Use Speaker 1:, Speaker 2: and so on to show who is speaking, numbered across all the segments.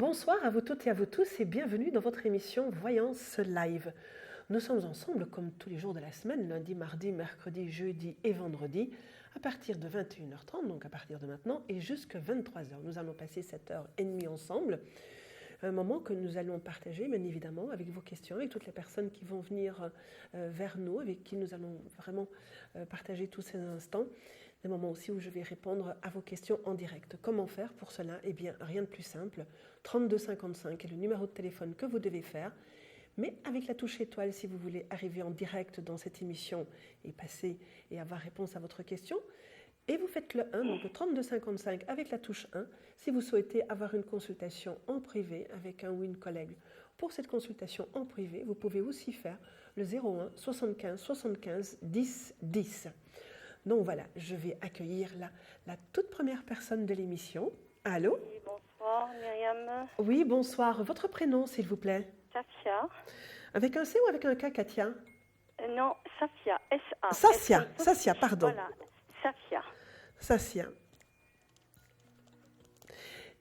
Speaker 1: Bonsoir à vous toutes et à vous tous et bienvenue dans votre émission Voyance Live. Nous sommes ensemble comme tous les jours de la semaine, lundi, mardi, mercredi, jeudi et vendredi, à partir de 21h30, donc à partir de maintenant, et jusqu'à 23h. Nous allons passer 7h30 ensemble, un moment que nous allons partager, bien évidemment, avec vos questions, avec toutes les personnes qui vont venir vers nous, avec qui nous allons vraiment partager tous ces instants. Des moments aussi où je vais répondre à vos questions en direct. Comment faire pour cela? Eh bien, rien de plus simple. 3255 est le numéro de téléphone que vous devez faire. Mais avec la touche étoile, si vous voulez arriver en direct dans cette émission et passer et avoir réponse à votre question. Et vous faites le 1, donc le 3255 avec la touche 1, si vous souhaitez avoir une consultation en privé avec un ou une collègue. Pour cette consultation en privé, vous pouvez aussi faire le 01 75 75 10 10. Donc voilà, je vais accueillir la toute première personne de l'émission. Allô?
Speaker 2: Oui, bonsoir Myriam.
Speaker 1: Oui, bonsoir. Votre prénom, s'il vous plaît?
Speaker 2: Safia.
Speaker 1: Avec un C ou avec un K, Katia?
Speaker 2: Non, Safia, S-A.
Speaker 1: Sasia, pardon.
Speaker 2: Voilà, Safia.
Speaker 1: Sasia.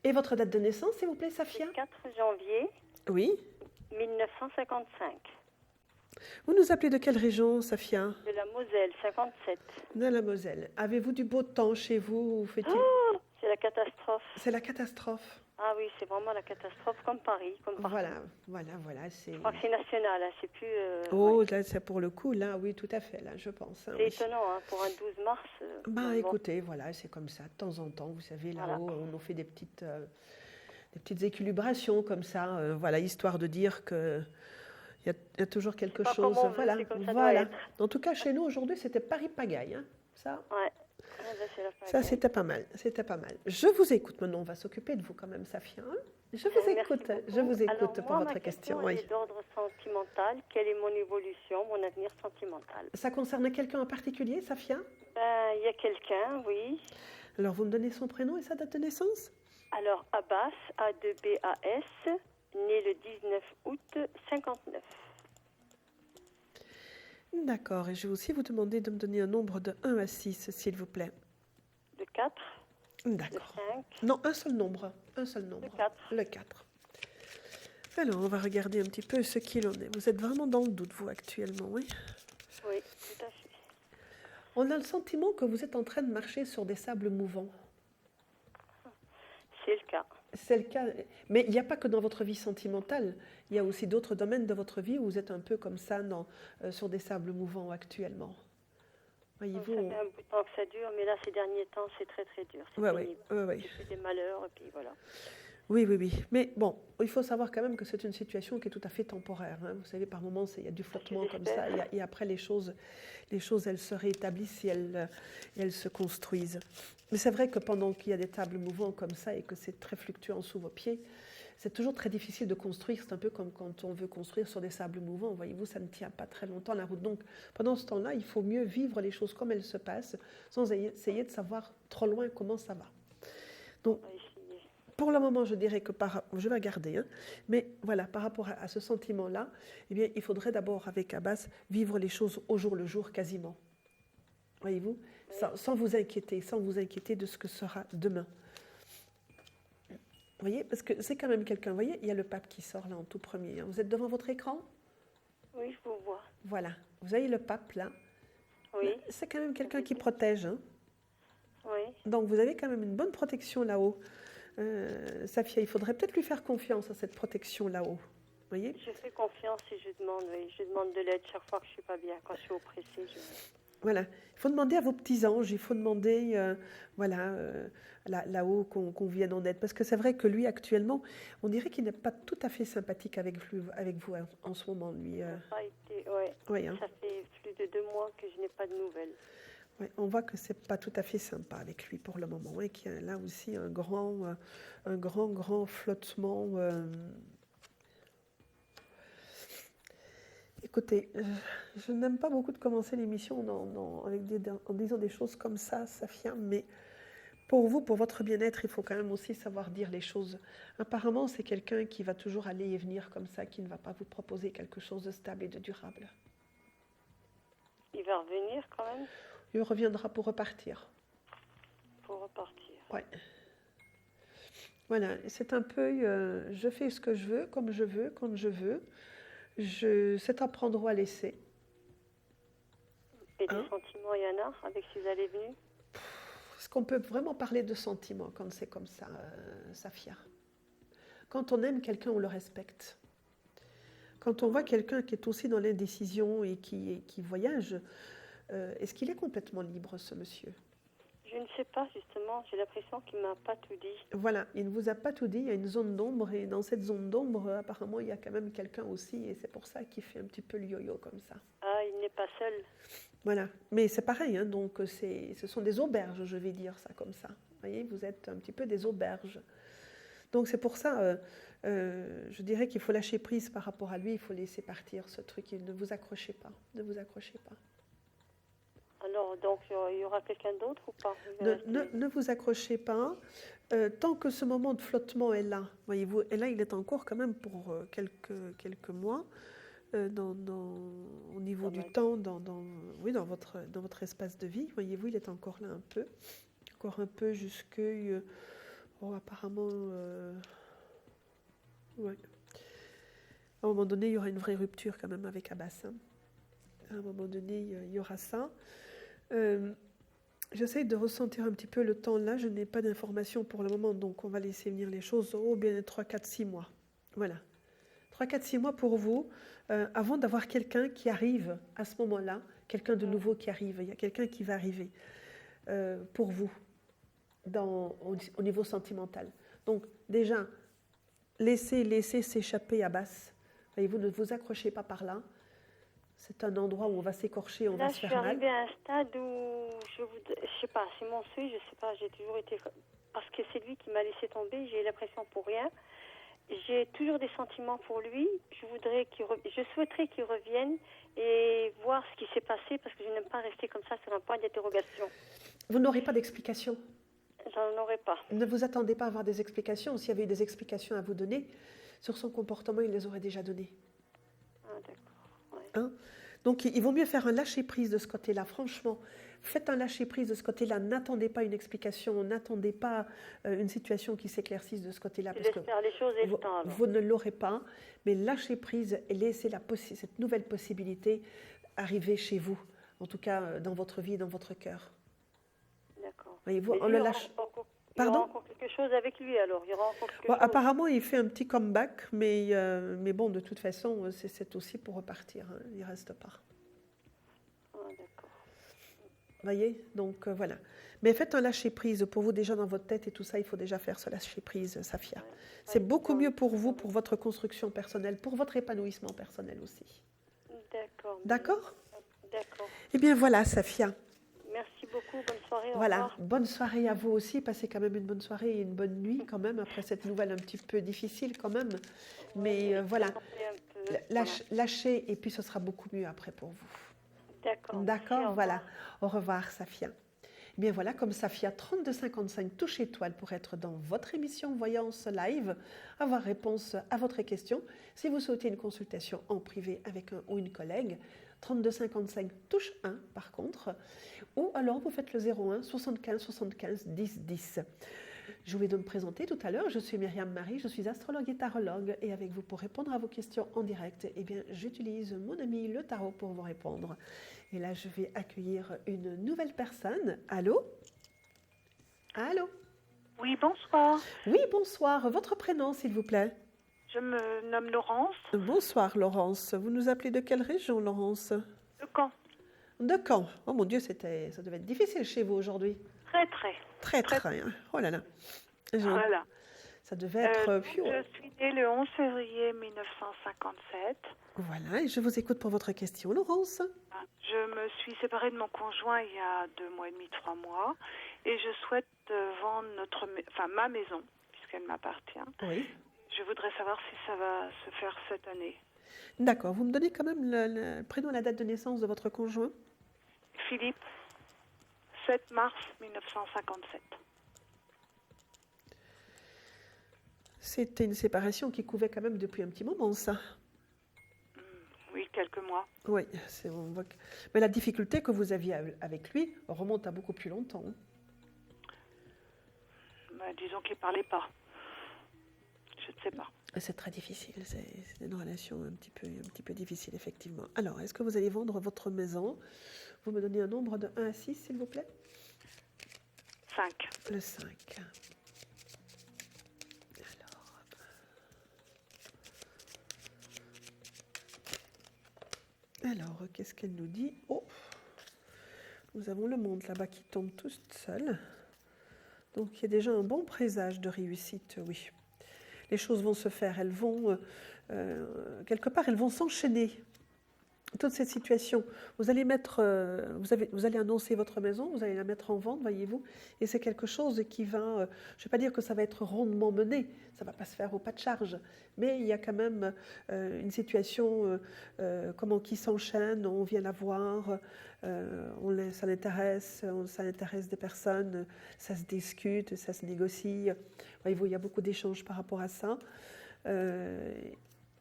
Speaker 1: Et votre date de naissance, s'il vous plaît, Safia?
Speaker 2: 4 janvier
Speaker 1: Oui.
Speaker 2: 1955.
Speaker 1: Vous nous appelez de quelle région, Safia?
Speaker 2: De la Moselle, 57.
Speaker 1: De la Moselle. Avez-vous du beau temps chez vous ou fait-il...
Speaker 2: Oh, c'est la catastrophe.
Speaker 1: C'est la catastrophe.
Speaker 2: Ah oui, c'est vraiment la catastrophe, comme Paris, comme partout.
Speaker 1: Voilà. C'est...
Speaker 2: Je crois que c'est national, hein, c'est plus...
Speaker 1: ouais. Là, c'est pour le coup, là, oui, tout à fait, là, je pense.
Speaker 2: C'est
Speaker 1: oui.
Speaker 2: étonnant, hein, pour un 12 mars.
Speaker 1: Écoutez, voilà, c'est comme ça, de temps en temps, vous savez, là-haut,
Speaker 2: Voilà.
Speaker 1: on fait des petites équilibrations comme ça, voilà, histoire de dire que... Il y a toujours quelque
Speaker 2: pas
Speaker 1: chose.
Speaker 2: comment on veut,
Speaker 1: Voilà,
Speaker 2: c'est comme ça
Speaker 1: voilà.
Speaker 2: doit être.
Speaker 1: En tout cas, chez nous aujourd'hui, c'était Paris-Pagaille. Hein. Ça,
Speaker 2: Ouais. Ah, ben, c'est la
Speaker 1: ça
Speaker 2: pagaille.
Speaker 1: c'était pas mal. C'était pas mal. Je vous écoute maintenant. On va s'occuper de vous quand même, Safia. Hein. Je vous
Speaker 2: Merci
Speaker 1: écoute.
Speaker 2: beaucoup.
Speaker 1: Je vous écoute
Speaker 2: Alors,
Speaker 1: pour
Speaker 2: moi,
Speaker 1: votre
Speaker 2: ma
Speaker 1: question.
Speaker 2: elle
Speaker 1: Oui.
Speaker 2: est d'ordre sentimental. Quelle est mon évolution, mon avenir sentimental?
Speaker 1: Ça concerne quelqu'un en particulier, Safia?
Speaker 2: Il y a quelqu'un, oui.
Speaker 1: Alors, vous me donnez son prénom et sa date de naissance?
Speaker 2: Alors, Abbas, A2BAS, né le 19 août 59.
Speaker 1: D'accord. Et je vais aussi vous demander de me donner un nombre de 1 à 6, s'il vous plaît.
Speaker 2: De 4, de
Speaker 1: D'accord.
Speaker 2: 5,
Speaker 1: Non, un seul nombre. Un seul nombre.
Speaker 2: Le 4.
Speaker 1: Le 4. Alors, on va regarder un petit peu ce qu'il en est. Vous êtes vraiment dans le doute, vous, actuellement, oui?
Speaker 2: Oui, tout à fait.
Speaker 1: On a le sentiment que vous êtes en train de marcher sur des sables mouvants.
Speaker 2: C'est le cas.
Speaker 1: C'est le cas. Mais il n'y a pas que dans votre vie sentimentale. Il y a aussi d'autres domaines de votre vie où vous êtes un peu comme ça sur des sables mouvants actuellement. Voyez-vous?
Speaker 2: Ça fait un bout de temps que ça dure, mais là, ces derniers temps, c'est très très dur. C'est pénible.
Speaker 1: Oui.
Speaker 2: J'ai fait des malheurs, et puis voilà.
Speaker 1: Oui. Mais bon, il faut savoir quand même que c'est une situation qui est tout à fait temporaire. Hein. Vous savez, par moments, il y a du flottement comme ça. Et après, les choses, elles se rétablissent et elles se construisent. Mais c'est vrai que pendant qu'il y a des tables mouvantes comme ça et que c'est très fluctuant sous vos pieds, c'est toujours très difficile de construire. C'est un peu comme quand on veut construire sur des sables mouvants. Voyez-vous, ça ne tient pas très longtemps la route. Donc, pendant ce temps-là, il faut mieux vivre les choses comme elles se passent, sans essayer de savoir trop loin comment ça va. Donc, pour le moment, je dirais que je vais garder, hein, mais voilà, par rapport à ce sentiment-là, eh bien, il faudrait d'abord, avec Abbas, vivre les choses au jour le jour, quasiment. Voyez-vous, sans vous inquiéter de ce que sera demain. Vous voyez, parce que c'est quand même quelqu'un, vous voyez, il y a le pape qui sort là en tout premier. Hein. Vous êtes devant votre écran?
Speaker 2: Oui, je vous vois.
Speaker 1: Voilà, vous avez le pape là.
Speaker 2: Oui.
Speaker 1: C'est quand même quelqu'un qui protège. Hein.
Speaker 2: Oui.
Speaker 1: Donc vous avez quand même une bonne protection là-haut. Safia, il faudrait peut-être lui faire confiance à cette protection là-haut. Voyez?
Speaker 2: Je fais confiance et je demande de l'aide chaque fois que je ne suis pas bien. Quand je suis oppressée,
Speaker 1: Voilà, il faut demander à vos petits anges, il faut demander là-haut qu'on vienne en aide. Parce que c'est vrai que lui, actuellement, on dirait qu'il n'est pas tout à fait sympathique avec vous en ce moment, lui.
Speaker 2: Ça n'a pas été,
Speaker 1: Oui, hein.
Speaker 2: Ça fait plus de 2 mois que je n'ai pas de nouvelles.
Speaker 1: Ouais, on voit que c'est pas tout à fait sympa avec lui pour le moment, et qu'il y a là aussi un grand flottement. Écoutez, je n'aime pas beaucoup de commencer l'émission en disant des choses comme ça, Safia, mais pour vous, pour votre bien-être, il faut quand même aussi savoir dire les choses. Apparemment, c'est quelqu'un qui va toujours aller et venir comme ça, qui ne va pas vous proposer quelque chose de stable et de durable.
Speaker 2: Il va revenir quand même?
Speaker 1: Il reviendra pour repartir.
Speaker 2: Pour repartir.
Speaker 1: Ouais. Voilà, c'est un peu, je fais ce que je veux, comme je veux, quand je veux. C'est à prendre ou à laisser.
Speaker 2: Et des
Speaker 1: Hein.
Speaker 2: sentiments, il y en a avec ses allées et venues?
Speaker 1: Est-ce qu'on peut vraiment parler de sentiments quand c'est comme ça, Safia? Quand on aime quelqu'un, on le respecte. Quand on voit quelqu'un qui est aussi dans l'indécision et qui voyage, est-ce qu'il est complètement libre, ce monsieur?
Speaker 2: Je ne sais pas, justement. J'ai l'impression qu'il ne m'a pas tout dit.
Speaker 1: Voilà, il ne vous a pas tout dit, il y a une zone d'ombre et dans cette zone d'ombre, apparemment, il y a quand même quelqu'un aussi et c'est pour ça qu'il fait un petit peu le yo-yo comme ça.
Speaker 2: Ah, il n'est pas seul.
Speaker 1: Voilà, mais c'est pareil, hein, donc ce sont des auberges, je vais dire ça comme ça. Vous voyez, vous êtes un petit peu des auberges. Donc c'est pour ça, je dirais qu'il faut lâcher prise par rapport à lui, il faut laisser partir ce truc, ne vous accrochez pas, ne vous accrochez pas.
Speaker 2: Alors, donc, il y aura quelqu'un d'autre ou pas?
Speaker 1: Ne vous accrochez pas. Tant que ce moment de flottement est là, voyez-vous, et là il est encore quand même pour quelques mois, au niveau du temps, oui, dans votre espace de vie, voyez-vous, il est encore là encore un peu jusque, apparemment, ouais. À un moment donné, il y aura une vraie rupture quand même avec Abbas. Hein. À un moment donné, il y aura ça. J'essaie de ressentir un petit peu le temps là. Je n'ai pas d'informations pour le moment, donc on va laisser venir les choses. Bien 3, 4, 6 mois. Voilà. 3, 4, 6 mois pour vous, avant d'avoir quelqu'un qui arrive à ce moment-là, quelqu'un de nouveau qui arrive. Il y a quelqu'un qui va arriver pour vous au niveau sentimental. Donc déjà, laissez s'échapper Abbas. Voyez-vous, ne vous accrochez pas par là. C'est un endroit où on va s'écorcher, on va se faire mal.
Speaker 2: Là, je suis arrivée à un stade où je sais pas, c'est mon seuil, je sais pas, j'ai toujours été... Parce que c'est lui qui m'a laissé tomber, j'ai l'impression pour rien. J'ai toujours des sentiments pour lui. Je souhaiterais qu'il revienne et voir ce qui s'est passé parce que je n'aime pas rester comme ça sur un point d'interrogation.
Speaker 1: Vous n'aurez pas d'explication?
Speaker 2: J'en aurai pas.
Speaker 1: Ne vous attendez pas à avoir des explications. S'il y avait eu des explications à vous donner sur son comportement, il les aurait déjà données.
Speaker 2: Ah, d'accord. Ouais.
Speaker 1: Hein? Donc, il vaut mieux faire un lâcher-prise de ce côté-là. Franchement, faites un lâcher-prise de ce côté-là. N'attendez pas une explication, n'attendez pas une situation qui s'éclaircisse de ce côté-là.
Speaker 2: Je laisse faire les choses et le temps.
Speaker 1: Vous ne l'aurez pas, mais lâchez prise et laissez cette nouvelle possibilité arriver chez vous, en tout cas dans votre vie, dans votre cœur.
Speaker 2: D'accord.
Speaker 1: Voyez-vous, on le lâche.
Speaker 2: Il y aura encore quelque chose avec lui alors. Il y aura encore quelque chose.
Speaker 1: Apparemment, il fait un petit comeback, mais bon, de toute façon, c'est aussi pour repartir. Hein, il ne reste pas.
Speaker 2: Ah, d'accord.
Speaker 1: Voyez, donc voilà. Mais faites un lâcher-prise pour vous déjà dans votre tête et tout ça, il faut déjà faire ce lâcher-prise, Safia. Ouais. C'est beaucoup mieux pour vous, pour votre construction personnelle, pour votre épanouissement personnel aussi.
Speaker 2: D'accord.
Speaker 1: D'accord?
Speaker 2: D'accord.
Speaker 1: Eh bien voilà, Safia.
Speaker 2: Merci beaucoup, bonne soirée.
Speaker 1: Voilà, bonne soirée à vous aussi. Passez quand même une bonne soirée et une bonne nuit quand même, après cette nouvelle un petit peu difficile quand même. Mais voilà, lâchez et puis ce sera beaucoup mieux après pour vous.
Speaker 2: D'accord.
Speaker 1: D'accord, voilà. Au revoir, Safia. Eh bien voilà, comme Safia, 3255 touche étoile pour être dans votre émission Voyance Live, avoir réponse à votre question. Si vous souhaitez une consultation en privé avec un ou une collègue, 3255 touche 1 par contre, ou alors vous faites le 01 75 75 10 10. Je vais donc me présenter tout à l'heure, je suis Myriam Marie, je suis astrologue et tarologue et avec vous pour répondre à vos questions en direct, eh bien j'utilise mon ami le tarot pour vous répondre. Et là je vais accueillir une nouvelle personne. Allô? Allô?
Speaker 3: Oui, bonsoir.
Speaker 1: Oui, bonsoir. Votre prénom s'il vous plaît?
Speaker 3: Je me nomme Laurence.
Speaker 1: Bonsoir Laurence. Vous nous appelez de quelle région, Laurence?
Speaker 3: De Caen.
Speaker 1: De Caen. Oh mon Dieu, ça devait être difficile chez vous aujourd'hui.
Speaker 3: Très, très.
Speaker 1: Très. Hein. Oh là là.
Speaker 3: Voilà.
Speaker 1: Ça devait être...
Speaker 3: je suis née le 11 février 1957.
Speaker 1: Voilà, et je vous écoute pour votre question, Laurence.
Speaker 3: Je me suis séparée de mon conjoint il y a 2 mois et demi, 3 mois. Et je souhaite vendre ma maison, puisqu'elle m'appartient.
Speaker 1: Oui.
Speaker 3: Je voudrais savoir si ça va se faire cette année.
Speaker 1: D'accord. Vous me donnez quand même le prénom et la date de naissance de votre conjoint?
Speaker 3: Philippe, 7 mars 1957.
Speaker 1: C'était une séparation qui couvait quand même depuis un petit moment, ça.
Speaker 3: Oui, quelques mois.
Speaker 1: Oui, mais la difficulté que vous aviez avec lui remonte à beaucoup plus longtemps.
Speaker 3: Disons qu'il ne parlait pas. ne sais pas.
Speaker 1: C'est très difficile, c'est une relation un petit peu difficile, effectivement. Alors, est-ce que vous allez vendre votre maison? Vous me donnez un nombre de 1 à 6, s'il vous plaît?
Speaker 3: 5.
Speaker 1: Le 5. Alors, qu'est-ce qu'elle nous dit? Oh, nous avons le monde là-bas qui tombe tout seul. Donc, il y a déjà un bon présage de réussite, oui. Les choses vont se faire, elles vont, quelque part, elles vont s'enchaîner. Toute cette situation, vous allez vous allez annoncer votre maison, vous allez la mettre en vente, voyez-vous, et c'est quelque chose qui va, je ne vais pas dire que ça va être rondement mené, ça ne va pas se faire au pas de charge, mais il y a quand même une situation qui s'enchaîne, on vient la voir, ça intéresse des personnes, ça se discute, ça se négocie, voyez-vous, il y a beaucoup d'échanges par rapport à ça.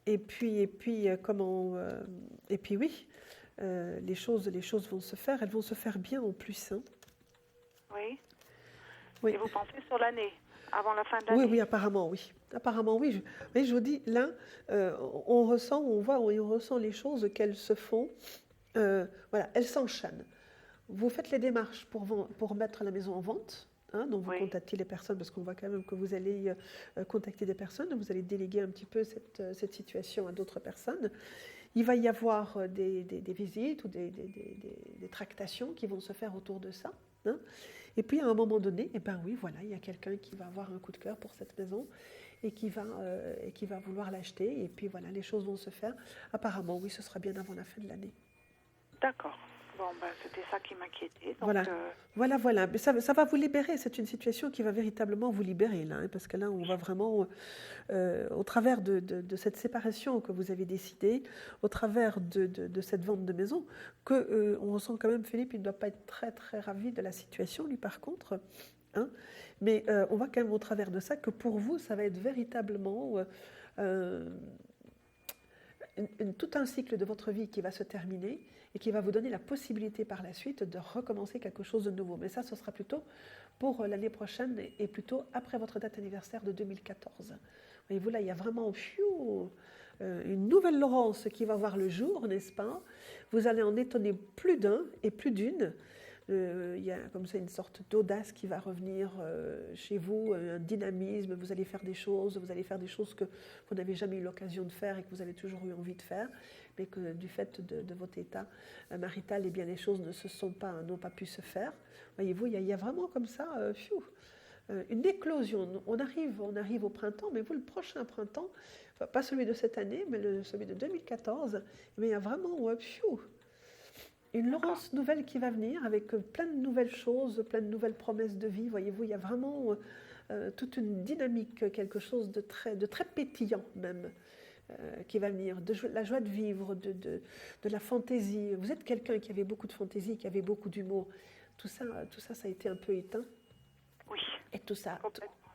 Speaker 1: Et puis oui, les choses vont se faire, elles vont se faire bien en plus. Hein.
Speaker 3: Oui.
Speaker 1: Oui.
Speaker 3: Et vous pensez sur l'année, avant la fin de l'année?
Speaker 1: Oui, apparemment, oui. Apparemment, oui. Mais je vous dis, là, on ressent les choses qu'elles se font. Voilà, elles s'enchaînent. Vous faites les démarches pour mettre la maison en vente. Hein, donc vous contactez les personnes, parce qu'on voit quand même que vous allez contacter des personnes, vous allez déléguer un petit peu cette situation à d'autres personnes. Il va y avoir des visites ou des tractations qui vont se faire autour de ça. Hein. Et puis à un moment donné, oui, voilà, il y a quelqu'un qui va avoir un coup de cœur pour cette maison et qui va vouloir l'acheter. Et puis voilà, les choses vont se faire. Apparemment, oui, ce sera bien avant la fin de l'année.
Speaker 3: D'accord. Bon, c'était ça qui m'inquiétait.
Speaker 1: Voilà. Mais ça va vous libérer. C'est une situation qui va véritablement vous libérer, là, hein, parce que là, on va vraiment, au travers de cette séparation que vous avez décidée, au travers de cette vente de maison, on ressent quand même, Philippe, il ne doit pas être très, très ravi de la situation, lui, par contre. Hein, mais on voit quand même au travers de ça que pour vous, ça va être véritablement tout un cycle de votre vie qui va se terminer et qui va vous donner la possibilité par la suite de recommencer quelque chose de nouveau. Mais ça, ce sera plutôt pour l'année prochaine et plutôt après votre date anniversaire de 2014. Voyez-vous, là, il y a vraiment une nouvelle Laurence qui va voir le jour, n'est-ce pas? Vous allez en étonner plus d'un et plus d'une. Il y a comme ça une sorte d'audace qui va revenir chez vous, un dynamisme, vous allez faire des choses que vous n'avez jamais eu l'occasion de faire et que vous avez toujours eu envie de faire, mais que du fait de votre état marital, eh bien, les choses n'ont pas pu se faire. Voyez-vous, il y a vraiment comme ça une éclosion. On arrive au printemps, mais vous, le prochain printemps, enfin, pas celui de cette année, mais celui de 2014, eh bien, il y a vraiment une Laurence nouvelle qui va venir avec plein de nouvelles choses, plein de nouvelles promesses de vie. Voyez-vous, il y a vraiment toute une dynamique, quelque chose de très pétillant même, qui va venir, de la joie de vivre, de la fantaisie. Vous êtes quelqu'un qui avait beaucoup de fantaisie, qui avait beaucoup d'humour. Tout ça, ça a été un peu éteint.
Speaker 3: Oui.
Speaker 1: Et tout ça.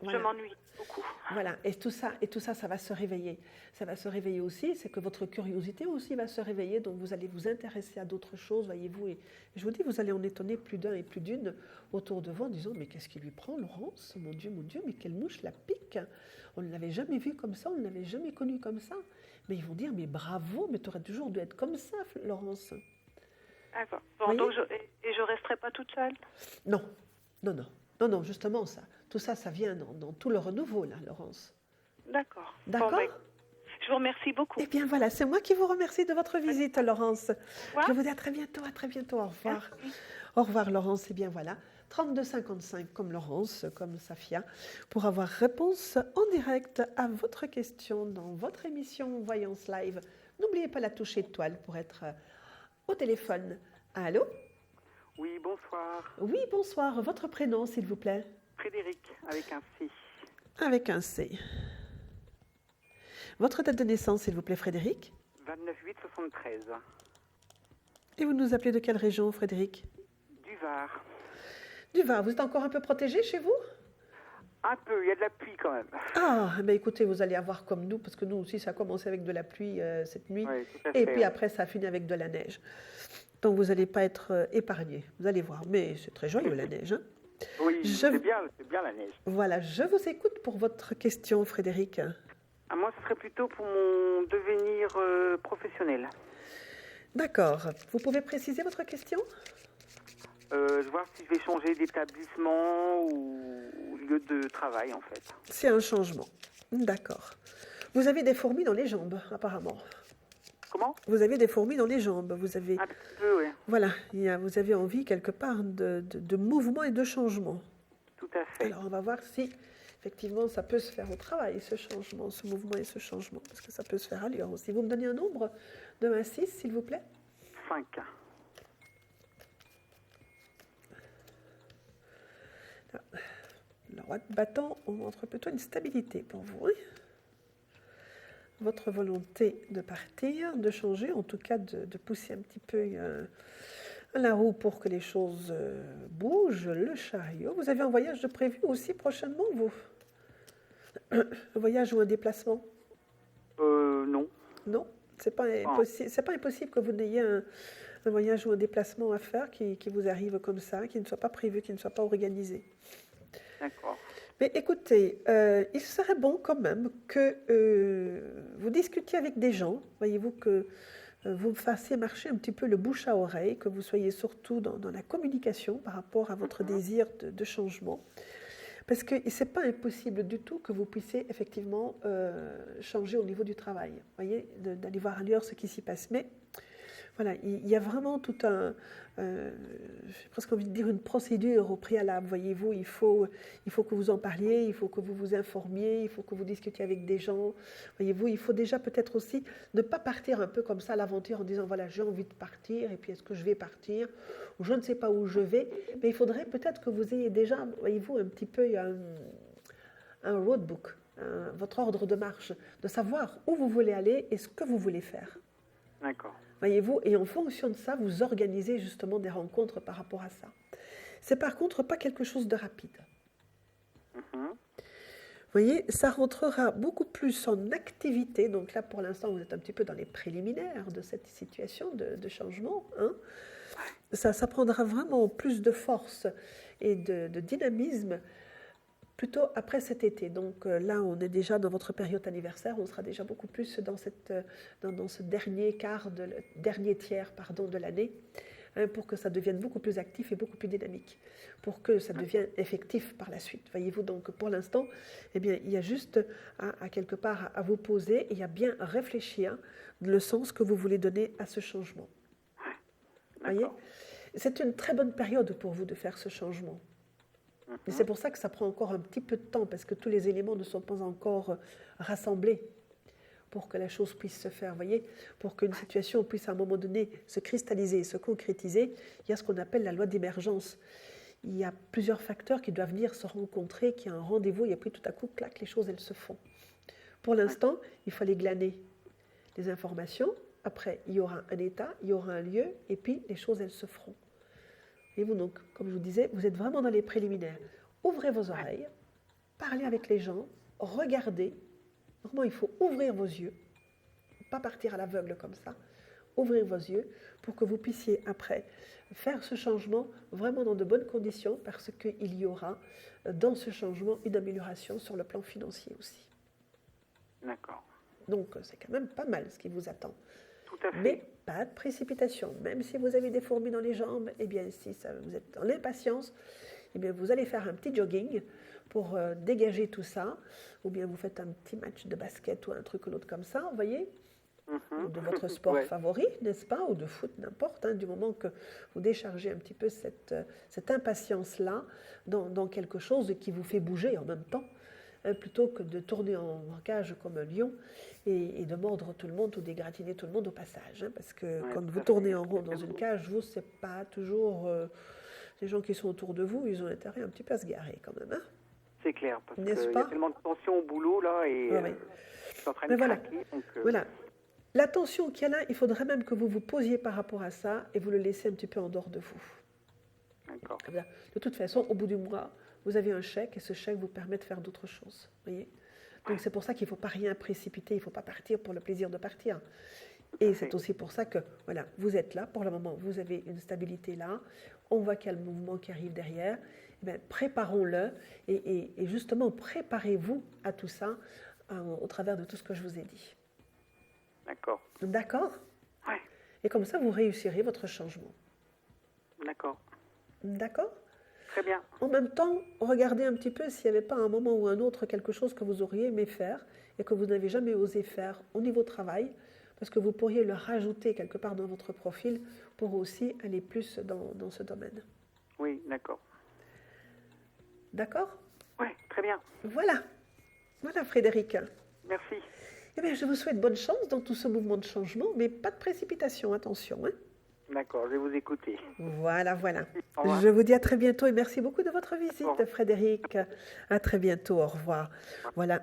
Speaker 3: Voilà. Je m'ennuie beaucoup.
Speaker 1: Voilà, et tout ça, ça va se réveiller. Ça va se réveiller aussi, c'est que votre curiosité aussi va se réveiller, donc vous allez vous intéresser à d'autres choses, voyez-vous. Et je vous dis, vous allez en étonner plus d'un et plus d'une autour de vous en disant, mais qu'est-ce qui lui prend, Laurence? Mon Dieu, mais quelle mouche la pique! On ne l'avait jamais vu comme ça, on ne l'avait jamais connu comme ça. Mais ils vont dire, mais bravo, mais tu aurais toujours dû être comme ça, Laurence.
Speaker 3: D'accord. Bon, donc je ne resterai pas toute seule?
Speaker 1: Non, justement, tout ça, ça vient dans tout le renouveau, là, Laurence.
Speaker 3: D'accord.
Speaker 1: D'accord.
Speaker 3: Bon, je vous remercie beaucoup.
Speaker 1: Eh bien, voilà, c'est moi qui vous remercie de votre visite, Laurence.
Speaker 3: Ouais.
Speaker 1: Je vous dis à très bientôt, au revoir. Merci. Au revoir, Laurence. Eh bien, voilà, 3255 comme Laurence, comme Safia, pour avoir réponse en direct à votre question dans votre émission Voyance Live. N'oubliez pas la touche étoile pour être au téléphone. Allô?
Speaker 4: Oui, bonsoir.
Speaker 1: Oui, bonsoir. Votre prénom, s'il vous plaît?
Speaker 4: Frédéric, avec un C.
Speaker 1: Avec un C. Votre date de naissance, s'il vous plaît, Frédéric?
Speaker 4: 29/8/73.
Speaker 1: Et vous nous appelez de quelle région, Frédéric?
Speaker 4: Du Var.
Speaker 1: Du Var. Vous êtes encore un peu protégé chez vous?
Speaker 4: Un peu, il y a de la pluie quand même.
Speaker 1: Ah, ben écoutez, vous allez avoir comme nous, parce que nous aussi, ça a commencé avec de la pluie cette nuit.
Speaker 4: Oui, tout à
Speaker 1: et
Speaker 4: fait,
Speaker 1: puis après, ça a fini avec de la neige. Donc, vous n'allez pas être épargné. Vous allez voir. Mais c'est très joyeux, la neige. Hein.
Speaker 4: Oui, c'est bien la neige.
Speaker 1: Voilà, je vous écoute pour votre question, Frédéric.
Speaker 4: Moi, ce serait plutôt pour mon devenir professionnel.
Speaker 1: D'accord. Vous pouvez préciser votre question?
Speaker 4: Je vais voir si je vais changer d'établissement ou lieu de travail, en fait.
Speaker 1: C'est un changement. D'accord. Vous avez des fourmis dans les jambes, apparemment.
Speaker 4: Comment?
Speaker 1: Vous avez des fourmis dans les jambes. Vous avez,
Speaker 4: Un petit peu, oui.
Speaker 1: voilà, vous avez envie quelque part de mouvement et de changement.
Speaker 4: Tout à fait.
Speaker 1: Alors, on va voir si effectivement ça peut se faire au travail, ce changement, ce mouvement et ce changement, parce que ça peut se faire ailleurs aussi. Vous me donnez un nombre de 1 à 6, s'il vous plaît?
Speaker 4: 5.
Speaker 1: Le roi de bâton, on montre plutôt une stabilité pour vous. Hein, votre volonté de partir, de changer, en tout cas de pousser un petit peu la roue pour que les choses bougent. Le chariot. Vous avez un voyage de prévu aussi prochainement, vous? Un voyage ou un déplacement?
Speaker 4: Non.
Speaker 1: Non, c'est pas impossible. C'est pas impossible que vous n'ayez un voyage ou un déplacement à faire qui vous arrive comme ça, qui ne soit pas prévu, qui ne soit pas organisé.
Speaker 4: D'accord.
Speaker 1: Mais écoutez, il serait bon quand même que vous discutiez avec des gens, voyez-vous, que vous fassiez marcher un petit peu le bouche à oreille, que vous soyez surtout dans la communication par rapport à votre désir de changement. Parce que ce n'est pas impossible du tout que vous puissiez effectivement changer au niveau du travail, voyez, d'aller voir ailleurs ce qui s'y passe. Mais voilà, il y a vraiment tout j'ai presque envie de dire une procédure au préalable, voyez-vous, il faut que vous en parliez, il faut que vous vous informiez, il faut que vous discutiez avec des gens, voyez-vous, il faut déjà peut-être aussi ne pas partir un peu comme ça à l'aventure en disant, voilà, j'ai envie de partir, et puis est-ce que je vais partir, ou je ne sais pas où je vais, mais il faudrait peut-être que vous ayez déjà, voyez-vous, un petit peu un roadbook, votre ordre de marche, de savoir où vous voulez aller et ce que vous voulez faire.
Speaker 4: D'accord.
Speaker 1: Voyez-vous, et en fonction de ça, vous organisez justement des rencontres par rapport à ça. C'est par contre pas quelque chose de rapide. Vous voyez, ça rentrera beaucoup plus en activité. Donc là, pour l'instant, vous êtes un petit peu dans les préliminaires de cette situation de changement. Hein. Ça prendra vraiment plus de force et de dynamisme plutôt après cet été. Donc là, on est déjà dans votre période anniversaire, on sera déjà beaucoup plus dans ce dernier tiers de l'année, hein, pour que ça devienne beaucoup plus actif et beaucoup plus dynamique, pour que ça devienne effectif par la suite. Voyez-vous, donc pour l'instant, eh bien, il y a juste à quelque part à vous poser et à bien réfléchir le sens que vous voulez donner à ce changement. Voyez, c'est une très bonne période pour vous de faire ce changement. Et c'est pour ça que ça prend encore un petit peu de temps, parce que tous les éléments ne sont pas encore rassemblés pour que la chose puisse se faire. Voyez, pour qu'une situation puisse à un moment donné se cristalliser, se concrétiser, il y a ce qu'on appelle la loi d'émergence. Il y a plusieurs facteurs qui doivent venir se rencontrer, qui a un rendez-vous, et puis tout à coup, clac, les choses, elles se font. Pour l'instant, il fallait glaner les informations. Après, il y aura un état, il y aura un lieu, et puis les choses, elles se feront. Et vous, donc, comme je vous disais, vous êtes vraiment dans les préliminaires. Ouvrez vos oreilles, parlez avec les gens, regardez. Vraiment, il faut ouvrir vos yeux, pas partir à l'aveugle comme ça. Ouvrir vos yeux pour que vous puissiez après faire ce changement vraiment dans de bonnes conditions, parce qu'il y aura dans ce changement une amélioration sur le plan financier aussi.
Speaker 4: D'accord.
Speaker 1: Donc, c'est quand même pas mal ce qui vous attend.
Speaker 4: Tout à fait.
Speaker 1: Mais pas de précipitation. Même si vous avez des fourmis dans les jambes, eh bien, si vous êtes dans l'impatience, eh bien, vous allez faire un petit jogging pour dégager tout ça. Ou bien vous faites un petit match de basket ou un truc ou l'autre comme ça, vous voyez, de votre sport favori, n'est-ce pas, ou de foot, n'importe, hein, du moment que vous déchargez un petit peu cette impatience-là dans quelque chose qui vous fait bouger en même temps, plutôt que de tourner en cage comme un lion et de mordre tout le monde ou d'égratigner tout le monde au passage. Hein, parce que quand vous tournez en rond dans une cage, vous, c'est pas toujours... les gens qui sont autour de vous, ils ont intérêt un petit peu à se garer quand même. Hein.
Speaker 4: C'est clair, parce qu'il
Speaker 1: N'est-ce
Speaker 4: y
Speaker 1: pas?
Speaker 4: a tellement de tension au boulot, là, et je suis en train de craquer. Donc,
Speaker 1: Voilà. La tension qu'il y a là, il faudrait même que vous vous posiez par rapport à ça et vous le laissez un petit peu en dehors de vous.
Speaker 4: D'accord.
Speaker 1: De toute façon, au bout du mois, vous avez un chèque et ce chèque vous permet de faire d'autres choses. Voyez. Donc c'est pour ça qu'il ne faut pas rien précipiter, il ne faut pas partir pour le plaisir de partir. Et c'est aussi pour ça que voilà, vous êtes là, pour le moment, vous avez une stabilité là, on voit qu'il y a le mouvement qui arrive derrière, eh bien, préparons-le et justement préparez-vous à tout ça au travers de tout ce que je vous ai dit.
Speaker 4: D'accord.
Speaker 1: D'accord?
Speaker 4: Ouais.
Speaker 1: Et comme ça, vous réussirez votre changement.
Speaker 4: D'accord.
Speaker 1: D'accord?
Speaker 4: Très bien.
Speaker 1: En même temps, regardez un petit peu s'il n'y avait pas un moment ou un autre quelque chose que vous auriez aimé faire et que vous n'avez jamais osé faire au niveau travail, parce que vous pourriez le rajouter quelque part dans votre profil pour aussi aller plus dans ce domaine.
Speaker 4: Oui, d'accord.
Speaker 1: D'accord?
Speaker 4: Oui, très bien.
Speaker 1: Voilà. Voilà, Frédéric.
Speaker 4: Merci.
Speaker 1: Eh bien, je vous souhaite bonne chance dans tout ce mouvement de changement, mais pas de précipitation, attention. Hein.
Speaker 4: D'accord, je vais vous écouter.
Speaker 1: Voilà, voilà.
Speaker 4: Au revoir.
Speaker 1: Je vous dis à très bientôt et merci beaucoup de votre
Speaker 4: Au
Speaker 1: visite,
Speaker 4: revoir.
Speaker 1: Frédéric. À très bientôt, au revoir. Voilà.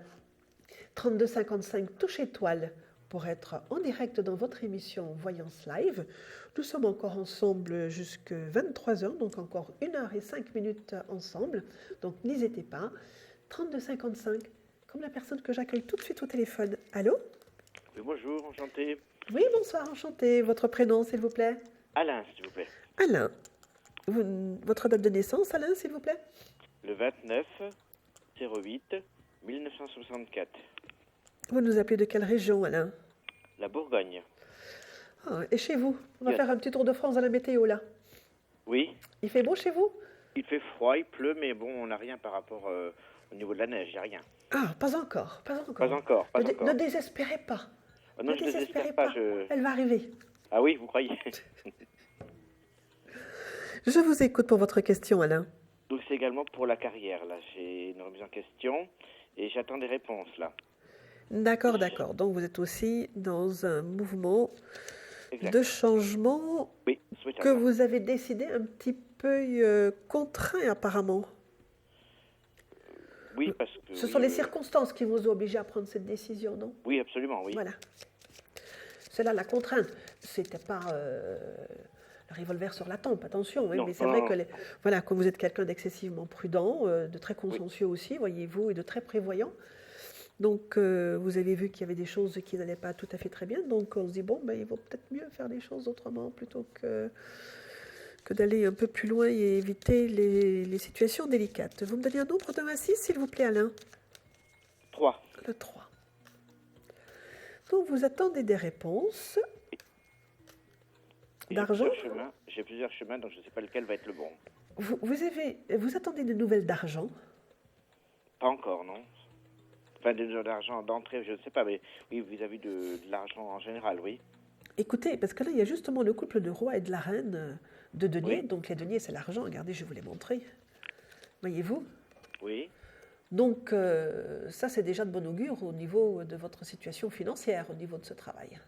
Speaker 1: 3255 touche étoile pour être en direct dans votre émission Voyance Live. Nous sommes encore ensemble jusqu'à 23h, donc encore 1h05 ensemble. Donc n'hésitez pas. 3255, comme la personne que j'accueille tout de suite au téléphone. Allô?
Speaker 5: Oui, bonjour, enchanté.
Speaker 1: Oui, bonsoir, enchanté. Votre prénom, s'il vous plaît?
Speaker 5: Alain, s'il vous plaît.
Speaker 1: Alain. Votre date de naissance, Alain, s'il vous plaît?
Speaker 5: Le 29 08 1964.
Speaker 1: Vous nous appelez de quelle région, Alain?
Speaker 5: La Bourgogne.
Speaker 1: Ah, et chez vous? On va
Speaker 5: Yes.
Speaker 1: faire un petit tour de France à la météo, là.
Speaker 5: Oui,
Speaker 1: Il fait beau chez vous?
Speaker 5: il fait froid, il pleut, mais bon, on n'a rien par rapport au niveau de la neige, il n'y a rien.
Speaker 1: Ah, pas encore, pas encore.
Speaker 5: Pas encore, pas
Speaker 1: Ne,
Speaker 5: encore.
Speaker 1: ne désespérez pas.
Speaker 5: Oh non,
Speaker 1: Ne
Speaker 5: je ne
Speaker 1: désespérez
Speaker 5: désespère pas.
Speaker 1: Elle va arriver.
Speaker 5: Ah oui, vous croyez?
Speaker 1: Je vous écoute pour votre question, Alain.
Speaker 5: Donc c'est également pour la carrière, là. J'ai une remise en question et j'attends des réponses, là.
Speaker 1: D'accord, d'accord. Donc vous êtes aussi dans un mouvement
Speaker 5: Exact.
Speaker 1: de changement
Speaker 5: Oui,
Speaker 1: que
Speaker 5: souhaitable.
Speaker 1: vous avez décidé un petit peu contraint, apparemment.
Speaker 5: Oui, parce que...
Speaker 1: Ce
Speaker 5: oui,
Speaker 1: sont les circonstances qui vous ont obligé à prendre cette décision, non?
Speaker 5: Oui, absolument, oui.
Speaker 1: Voilà. C'est là la contrainte. C'était pas le revolver sur la tempe, attention. Hein,
Speaker 5: Non,
Speaker 1: mais c'est
Speaker 5: non,
Speaker 1: vrai
Speaker 5: non.
Speaker 1: que voilà, quand vous êtes quelqu'un d'excessivement prudent, de très consciencieux aussi, voyez-vous, et de très prévoyant. Donc, vous avez vu qu'il y avait des choses qui n'allaient pas tout à fait très bien. Donc, on se dit, bon, ben, il vaut peut-être mieux faire les choses autrement plutôt que d'aller un peu plus loin et éviter les situations délicates. Vous me donnez un nombre de 1 à 6, s'il vous plaît, Alain?
Speaker 5: 3.
Speaker 1: Le 3. Donc, vous attendez des réponses. D'argent?
Speaker 5: J'ai plusieurs chemins, donc je ne sais pas lequel va être le bon.
Speaker 1: Vous attendez des nouvelles d'argent?
Speaker 5: Pas encore, non. Enfin, de l'argent d'entrée, je ne sais pas, mais oui, vis-à-vis de l'argent en général, oui.
Speaker 1: Écoutez, parce que là, il y a justement le couple de roi et de la reine de deniers.
Speaker 5: Oui.
Speaker 1: Donc, les deniers, c'est l'argent. Regardez, je vais vous les montrer. Voyez-vous?
Speaker 5: Oui,
Speaker 1: Donc, ça, c'est déjà de bon augure au niveau de votre situation financière, au niveau de ce travail.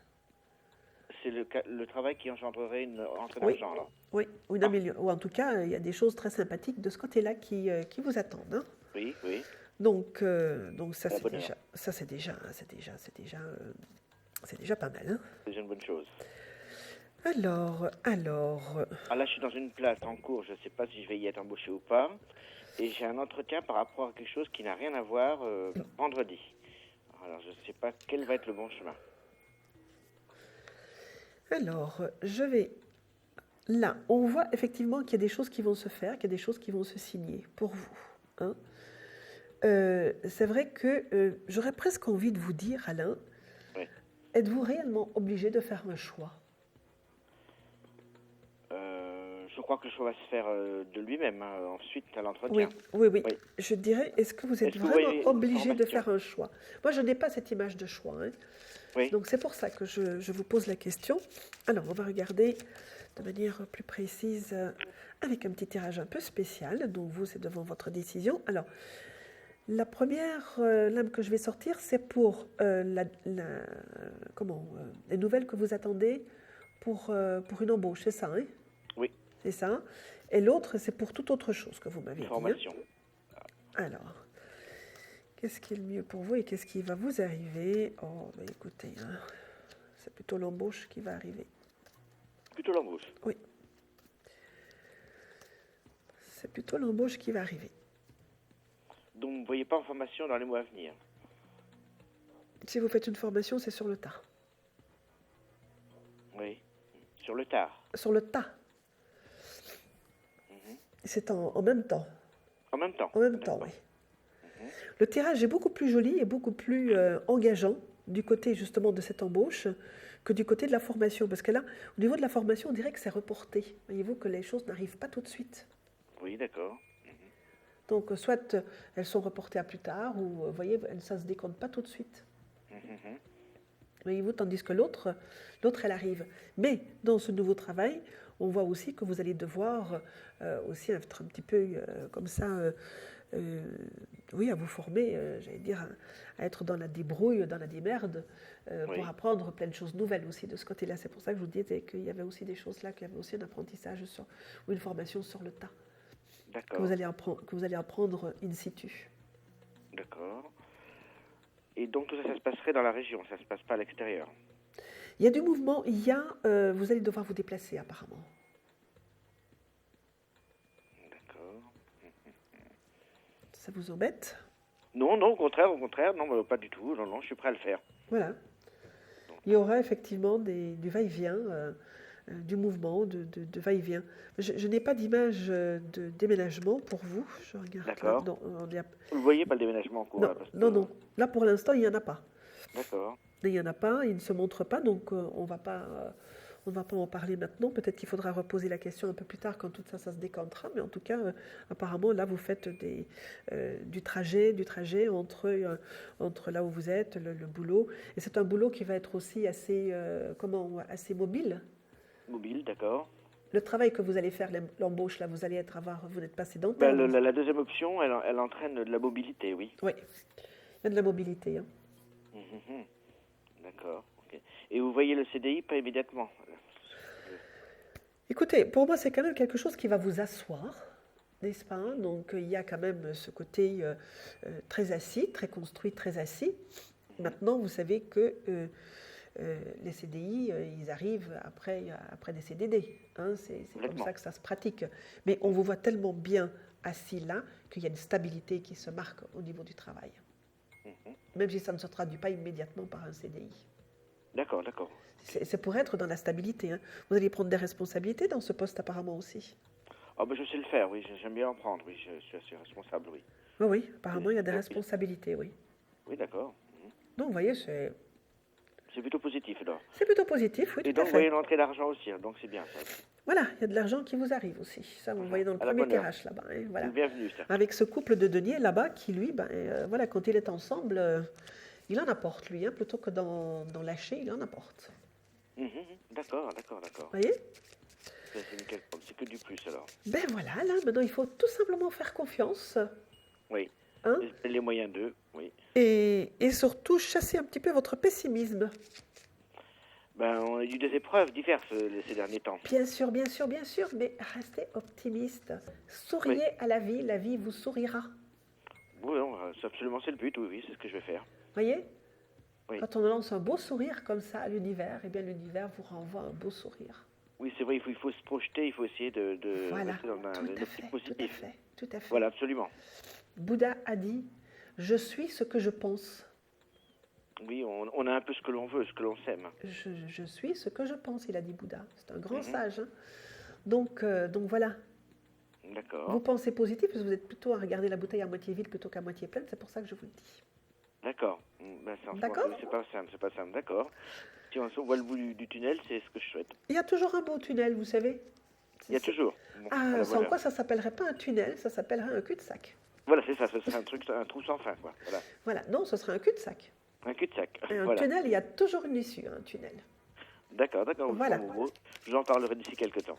Speaker 5: c'est le travail qui engendrerait une entrée
Speaker 1: Oui.
Speaker 5: d'argent, là.
Speaker 1: Oui, ou en tout cas, il y a des choses très sympathiques de ce côté-là qui vous attendent. Hein.
Speaker 5: Oui, oui.
Speaker 1: Donc ça,
Speaker 5: À la
Speaker 1: c'est
Speaker 5: bonne
Speaker 1: déjà,
Speaker 5: heure.
Speaker 1: c'est déjà pas mal. Hein.
Speaker 5: C'est déjà une bonne chose.
Speaker 1: Alors,
Speaker 5: Ah, là, je suis dans une place en cours, je ne sais pas si je vais y être embauché ou pas. Et j'ai un entretien par rapport à quelque chose qui n'a rien à voir vendredi. Alors, je ne sais pas quel va être le bon chemin.
Speaker 1: je vais... Là, on voit effectivement qu'il y a des choses qui vont se faire, qu'il y a des choses qui vont se signer pour vous. Hein. C'est vrai que j'aurais presque envie de vous dire, Alain,
Speaker 5: Oui.
Speaker 1: êtes-vous réellement obligé de faire un choix?
Speaker 5: Je crois que le choix va se faire de lui-même, hein, ensuite à
Speaker 1: Oui,
Speaker 5: l'entretien.
Speaker 1: oui.
Speaker 5: Oui.
Speaker 1: Je dirais, est-ce que vous êtes
Speaker 5: Est-ce que vous
Speaker 1: vraiment
Speaker 5: voyez une
Speaker 1: obligé de
Speaker 5: formation?
Speaker 1: faire un choix? Moi, je n'ai pas cette image de choix. Hein.
Speaker 5: Oui.
Speaker 1: Donc, c'est pour ça que je vous pose la question. Alors, on va regarder de manière plus précise avec un petit tirage un peu spécial. Donc, vous, c'est devant votre décision. Alors, la première lame que je vais sortir, c'est pour les nouvelles que vous attendez pour une embauche, c'est ça, hein?
Speaker 5: Oui.
Speaker 1: C'est ça. Et l'autre, c'est pour toute autre chose que vous m'avez dit. Hein.
Speaker 5: Formation.
Speaker 1: Alors, qu'est-ce qui est le mieux pour vous et qu'est-ce qui va vous arriver? Oh, ben écoutez, hein, c'est plutôt l'embauche qui va arriver.
Speaker 5: Plutôt l'embauche.
Speaker 1: Oui. C'est plutôt l'embauche qui va arriver.
Speaker 5: Donc, vous ne voyez pas en formation dans les mois à venir.
Speaker 1: Si vous faites une formation, c'est sur le tas.
Speaker 5: Oui. Sur le tard.
Speaker 1: Sur le tas. C'est en même temps.
Speaker 5: En même temps.
Speaker 1: En même temps,
Speaker 5: D'accord.
Speaker 1: oui. Le tirage est beaucoup plus joli et beaucoup plus engageant du côté justement de cette embauche que du côté de la formation. Parce que là, au niveau de la formation, on dirait que c'est reporté. Voyez-vous que les choses n'arrivent pas tout de suite.
Speaker 5: Oui, d'accord.
Speaker 1: Donc, soit elles sont reportées à plus tard, ou, vous voyez, ça ne se décompte pas tout de suite.
Speaker 5: Mhm.
Speaker 1: Voyez-vous, tandis que l'autre, elle arrive. Mais dans ce nouveau travail, on voit aussi que vous allez devoir aussi être un petit peu comme ça, oui, à vous former, j'allais dire, à être dans la débrouille, dans la démerde,
Speaker 5: Oui.
Speaker 1: pour apprendre plein de choses nouvelles aussi de ce côté-là. C'est pour ça que je vous disais qu'il y avait aussi des choses là, qu'il y avait aussi un apprentissage ou une formation sur le tas, que
Speaker 5: D'accord.
Speaker 1: vous allez apprendre in situ.
Speaker 5: D'accord. Et donc tout ça, ça se passerait dans la région, ça se passe pas à l'extérieur.
Speaker 1: Il y a du mouvement, vous allez devoir vous déplacer apparemment.
Speaker 5: D'accord.
Speaker 1: Ça vous embête?
Speaker 5: Non, au contraire, non, pas du tout. Non, je suis prêt à le faire.
Speaker 1: Voilà. Il y aura effectivement du va-et-vient, du mouvement, de va-et-vient. Je n'ai pas d'image de déménagement pour vous. Je regarde.
Speaker 5: D'accord.
Speaker 1: Là. Non,
Speaker 5: Vous ne voyez pas le déménagement en cours
Speaker 1: non,
Speaker 5: là, parce que-
Speaker 1: non. Là, pour l'instant, il n'y en a pas.
Speaker 5: D'accord.
Speaker 1: Il n'y en a pas, il ne se montre pas, donc on ne va pas en parler maintenant. Peut-être qu'il faudra reposer la question un peu plus tard quand tout ça se décantera. Mais en tout cas, apparemment, là, vous faites du trajet entre là où vous êtes, le boulot. Et c'est un boulot qui va être aussi assez mobile.
Speaker 5: Mobile, d'accord.
Speaker 1: Le travail que vous allez faire, l'embauche, là, vous n'êtes pas sédentaire.
Speaker 5: La deuxième option, elle entraîne de la mobilité, oui.
Speaker 1: Oui, il y a de la mobilité. Hein.
Speaker 5: Mhm. D'accord. Ok. Et vous voyez le CDI pas immédiatement.
Speaker 1: Écoutez, pour moi, c'est quand même quelque chose qui va vous asseoir, n'est-ce pas? Donc, il y a quand même ce côté très assis, très construit, très assis. Maintenant, vous savez que les CDI, ils arrivent après des CDD. Hein, c'est comme
Speaker 5: Complètement.
Speaker 1: ça que ça se pratique. Mais on vous voit tellement bien assis là qu'il y a une stabilité qui se marque au niveau du travail. Même si ça ne se traduit pas immédiatement par un CDI.
Speaker 5: D'accord.
Speaker 1: C'est pour être dans la stabilité. Hein. Vous allez prendre des responsabilités dans ce poste apparemment aussi.
Speaker 5: Ah ben je sais le faire, oui. J'aime bien en prendre, oui. Je suis assez responsable, oui.
Speaker 1: Oui, apparemment il y a des responsabilités, oui.
Speaker 5: Oui, d'accord.
Speaker 1: Donc vous voyez, c'est
Speaker 5: plutôt positif, alors.
Speaker 1: plutôt positif, oui,
Speaker 5: Et
Speaker 1: tout à
Speaker 5: donc, vous voyez
Speaker 1: fait.
Speaker 5: une entrée d'argent aussi, hein, donc c'est bien, ça.
Speaker 1: Voilà, il y a de l'argent qui vous arrive aussi. Ça, vous le voyez dans le
Speaker 5: À la
Speaker 1: premier
Speaker 5: bonne heure.
Speaker 1: tirage là-bas. Hein, voilà.
Speaker 5: Bienvenue, ça.
Speaker 1: Avec ce couple de deniers là-bas qui, lui, voilà, quand il est ensemble, il en apporte, lui, hein, plutôt que d'en lâcher, il en apporte.
Speaker 5: D'accord.
Speaker 1: Vous voyez?
Speaker 5: C'est nickel. C'est que du plus, alors.
Speaker 1: Ben voilà, là, maintenant, il faut tout simplement faire confiance.
Speaker 5: Oui.
Speaker 1: Hein,
Speaker 5: Les moyens d'eux, oui.
Speaker 1: et surtout chasser un petit peu votre pessimisme.
Speaker 5: Ben, on a eu des épreuves diverses ces derniers temps.
Speaker 1: Bien sûr, mais restez optimiste. Souriez à la vie vous sourira.
Speaker 5: Oui, non, absolument, c'est le but, oui, c'est ce que je vais faire.
Speaker 1: Voyez?
Speaker 5: Oui.
Speaker 1: Quand on lance un beau sourire comme ça à l'univers, eh bien l'univers vous renvoie un beau sourire.
Speaker 5: Oui, c'est vrai, il faut se projeter, il faut essayer de
Speaker 1: Voilà,
Speaker 5: rester dans
Speaker 1: tout à
Speaker 5: l'optique
Speaker 1: fait,
Speaker 5: positive.
Speaker 1: tout à fait.
Speaker 5: Voilà, absolument.
Speaker 1: Bouddha a dit « Je suis ce que je pense
Speaker 5: Oui, on a un peu ce que l'on veut, ce que l'on sème. ».
Speaker 1: Je suis ce que je pense, il a dit Bouddha. C'est un grand sage. Hein. Donc voilà,
Speaker 5: D'accord.
Speaker 1: vous pensez positif parce que vous êtes plutôt à regarder la bouteille à moitié vide plutôt qu'à moitié pleine, c'est pour ça que je vous le dis.
Speaker 5: D'accord. Ben,
Speaker 1: D'accord.
Speaker 5: c'est pas simple, d'accord. Si on voit le bout du tunnel, c'est ce que je souhaite.
Speaker 1: Il y a toujours un beau tunnel, vous savez.
Speaker 5: Il y a toujours. Bon, à
Speaker 1: Ah,
Speaker 5: la
Speaker 1: sans
Speaker 5: bonne
Speaker 1: quoi
Speaker 5: heure.
Speaker 1: ça s'appellerait pas un tunnel, ça s'appellerait un cul-de-sac.
Speaker 5: Voilà, c'est ça, ce serait un trou sans fin, quoi. Voilà.
Speaker 1: Voilà, non, ce serait un cul-de-sac.
Speaker 5: Un cul-de-sac.
Speaker 1: Et un
Speaker 5: Voilà.
Speaker 1: tunnel, il y a toujours une issue, un tunnel.
Speaker 5: D'accord.
Speaker 1: Voilà.
Speaker 5: Bon mot. J'en parlerai d'ici quelques temps.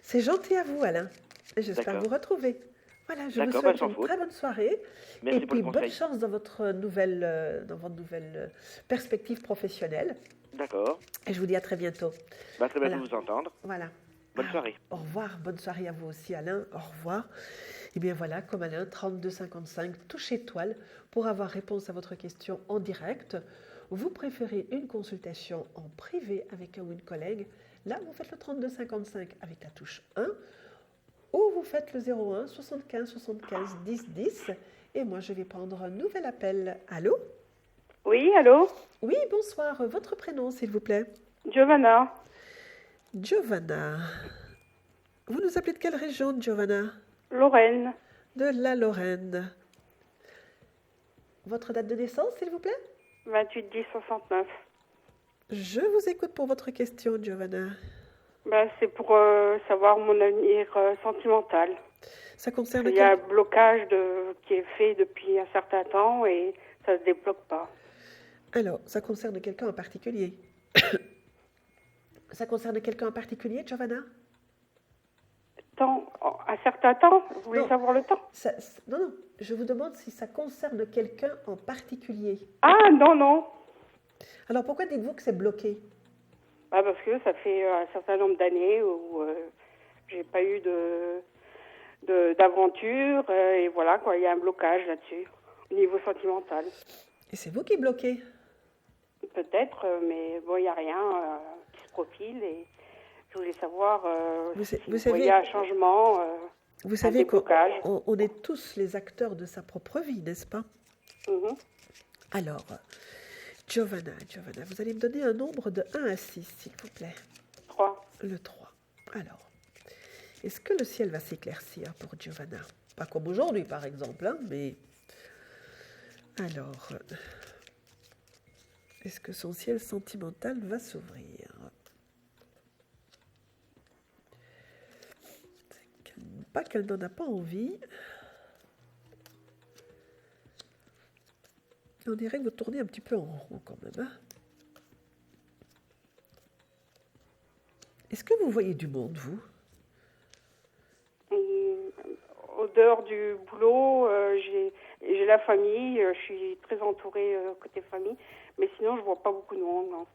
Speaker 1: C'est gentil à vous, Alain. Et j'espère
Speaker 5: D'accord.
Speaker 1: vous retrouver. Voilà, je vous
Speaker 5: D'accord,
Speaker 1: souhaite
Speaker 5: sans
Speaker 1: une
Speaker 5: faute.
Speaker 1: très bonne soirée.
Speaker 5: Merci
Speaker 1: et
Speaker 5: pour le
Speaker 1: puis, bonne
Speaker 5: conseil.
Speaker 1: chance dans votre nouvelle perspective professionnelle.
Speaker 5: D'accord.
Speaker 1: Et je vous dis à très bientôt.
Speaker 5: Bah, très bien
Speaker 1: Voilà.
Speaker 5: de vous entendre.
Speaker 1: Voilà.
Speaker 5: Bonne soirée.
Speaker 1: Au revoir. Bonne soirée à vous aussi, Alain. Au revoir. Et bien voilà, comme Alain, 3255, touche étoile pour avoir réponse à votre question en direct. Vous préférez une consultation en privé avec un ou une collègue. Là, vous faites le 3255 avec la touche 1. Ou vous faites le 01 75 75 10 10. Et moi, je vais prendre un nouvel appel. Allô?
Speaker 2: Oui, allô?
Speaker 1: Oui, bonsoir. Votre prénom, s'il vous plaît?
Speaker 2: Giovanna,
Speaker 1: Giovanna. Vous nous appelez de quelle région, Giovanna?
Speaker 2: Lorraine.
Speaker 1: De la Lorraine. Votre date de naissance, s'il vous plaît?
Speaker 2: 28-10-69.
Speaker 1: Je vous écoute pour votre question, Giovanna.
Speaker 2: C'est pour savoir mon avenir sentimental.
Speaker 1: Ça concerne
Speaker 2: Il y a un blocage qui est fait depuis un certain temps et ça ne se débloque pas.
Speaker 1: Alors, ça concerne quelqu'un en particulier? Ça concerne quelqu'un en particulier, Giovanna?
Speaker 2: Un certain temps? Vous voulez
Speaker 1: Non.
Speaker 2: savoir le temps?
Speaker 1: Non, je vous demande si ça concerne quelqu'un en particulier.
Speaker 2: Ah, non.
Speaker 1: Alors, pourquoi dites-vous que c'est bloqué?
Speaker 2: Parce que ça fait un certain nombre d'années où j'ai pas eu d'aventure et voilà, quoi, il y a un blocage là-dessus, au niveau sentimental.
Speaker 1: Et c'est vous qui bloquez?
Speaker 2: Peut-être, mais bon, il n'y a rien qui se profile et je voulais savoir
Speaker 1: Vous
Speaker 2: si
Speaker 1: savez-
Speaker 2: vous voyez un changement,
Speaker 1: Vous
Speaker 2: un
Speaker 1: savez qu'on
Speaker 2: déblocage.
Speaker 1: on est tous les acteurs de sa propre vie, n'est-ce pas?
Speaker 2: Mhm.
Speaker 1: Alors, Giovanna, vous allez me donner un nombre de 1 à 6, s'il vous plaît.
Speaker 2: 3.
Speaker 1: Le 3. Alors, est-ce que le ciel va s'éclaircir pour Giovanna? Pas comme aujourd'hui, par exemple, hein, mais... Alors, est-ce que son ciel sentimental va s'ouvrir? Pas qu'elle n'en a pas envie. On dirait que vous tournez un petit peu en rond quand même. Hein. Est-ce que vous voyez du monde, vous?
Speaker 2: Au dehors du boulot, j'ai la famille, je suis très entourée côté famille, mais sinon je vois pas beaucoup de monde. Non.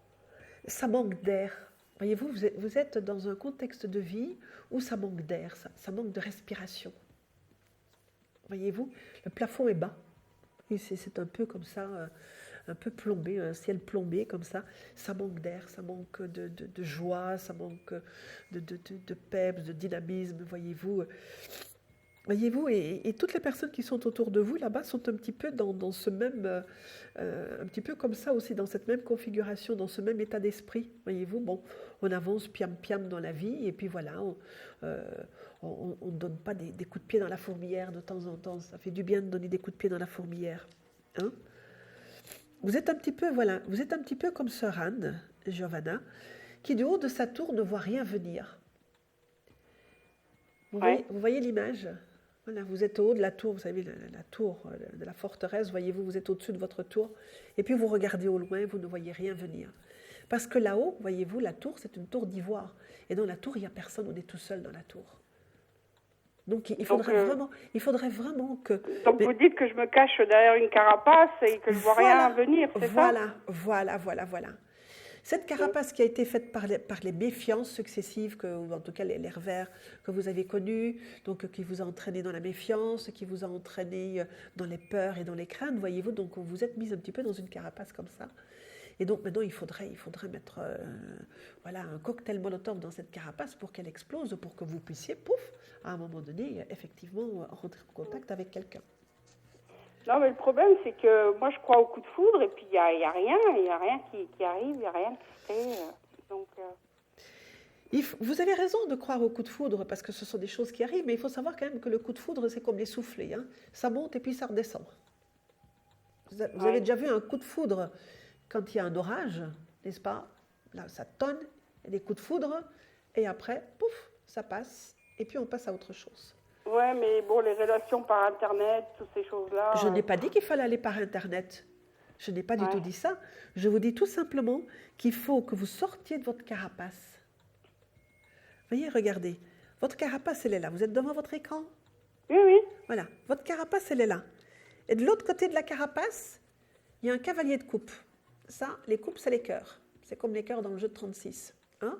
Speaker 1: Ça manque d'air. Voyez-vous, vous êtes dans un contexte de vie où ça manque d'air, ça manque de respiration. Voyez-vous, le plafond est bas. Et c'est un peu comme ça, un peu plombé, un ciel plombé comme ça. Ça manque d'air, ça manque de joie, ça manque de peps, de dynamisme, voyez-vous. Voyez-vous, et toutes les personnes qui sont autour de vous là-bas sont un petit peu dans ce même, un petit peu comme ça aussi, dans cette même configuration, dans ce même état d'esprit. Voyez-vous, bon, on avance piam-piam dans la vie, et puis voilà, on ne donne pas des coups de pied dans la fourmilière de temps en temps. Ça fait du bien de donner des coups de pied dans la fourmilière. Hein? Vous êtes un petit peu, voilà, vous êtes un petit peu comme sœur Anne, Giovanna, qui du haut de sa tour ne voit rien venir. Vous voyez l'image? Voilà, vous êtes au haut de la tour, vous savez, la tour de la forteresse, voyez-vous, vous êtes au-dessus de votre tour, et puis vous regardez au loin, vous ne voyez rien venir. Parce que là-haut, voyez-vous, la tour, c'est une tour d'ivoire. Et dans la tour, il n'y a personne, on est tout seul dans la tour. Donc il faudrait vraiment que...
Speaker 2: Donc vous dites que je me cache derrière une carapace et que je ne vois rien venir, c'est ça?
Speaker 1: Voilà. Cette carapace qui a été faite par les méfiances successives, ou en tout cas les revers que vous avez connus, donc qui vous a entraîné dans la méfiance, qui vous a entraîné dans les peurs et dans les craintes, voyez-vous, donc vous vous êtes mis un petit peu dans une carapace comme ça. Et donc maintenant, il faudrait mettre un cocktail Molotov dans cette carapace pour qu'elle explose, pour que vous puissiez, pouf, à un moment donné, effectivement, rentrer en contact avec quelqu'un.
Speaker 2: Non, mais le problème, c'est que moi, je crois au coup de foudre, et puis il n'y a rien qui arrive, il n'y a rien qui se fait. Donc,
Speaker 1: vous avez raison de croire au coup de foudre, parce que ce sont des choses qui arrivent, mais il faut savoir quand même que le coup de foudre, c'est comme les soufflets. Hein. Ça monte et puis ça redescend. Vous avez déjà vu un coup de foudre quand il y a un orage, n'est-ce pas? Là, ça tonne, il y a des coups de foudre, et après, pouf, ça passe, et puis on passe à autre chose.
Speaker 2: Ouais, mais bon, les relations par Internet, toutes ces choses-là...
Speaker 1: Je n'ai pas dit qu'il fallait aller par Internet. Je n'ai pas du tout dit ça. Je vous dis tout simplement qu'il faut que vous sortiez de votre carapace. Voyez, regardez. Votre carapace, elle est là. Vous êtes devant votre écran?
Speaker 2: Oui.
Speaker 1: Voilà. Votre carapace, elle est là. Et de l'autre côté de la carapace, il y a un cavalier de coupe. Ça, les coupes, c'est les cœurs. C'est comme les cœurs dans le jeu de 36. Hein?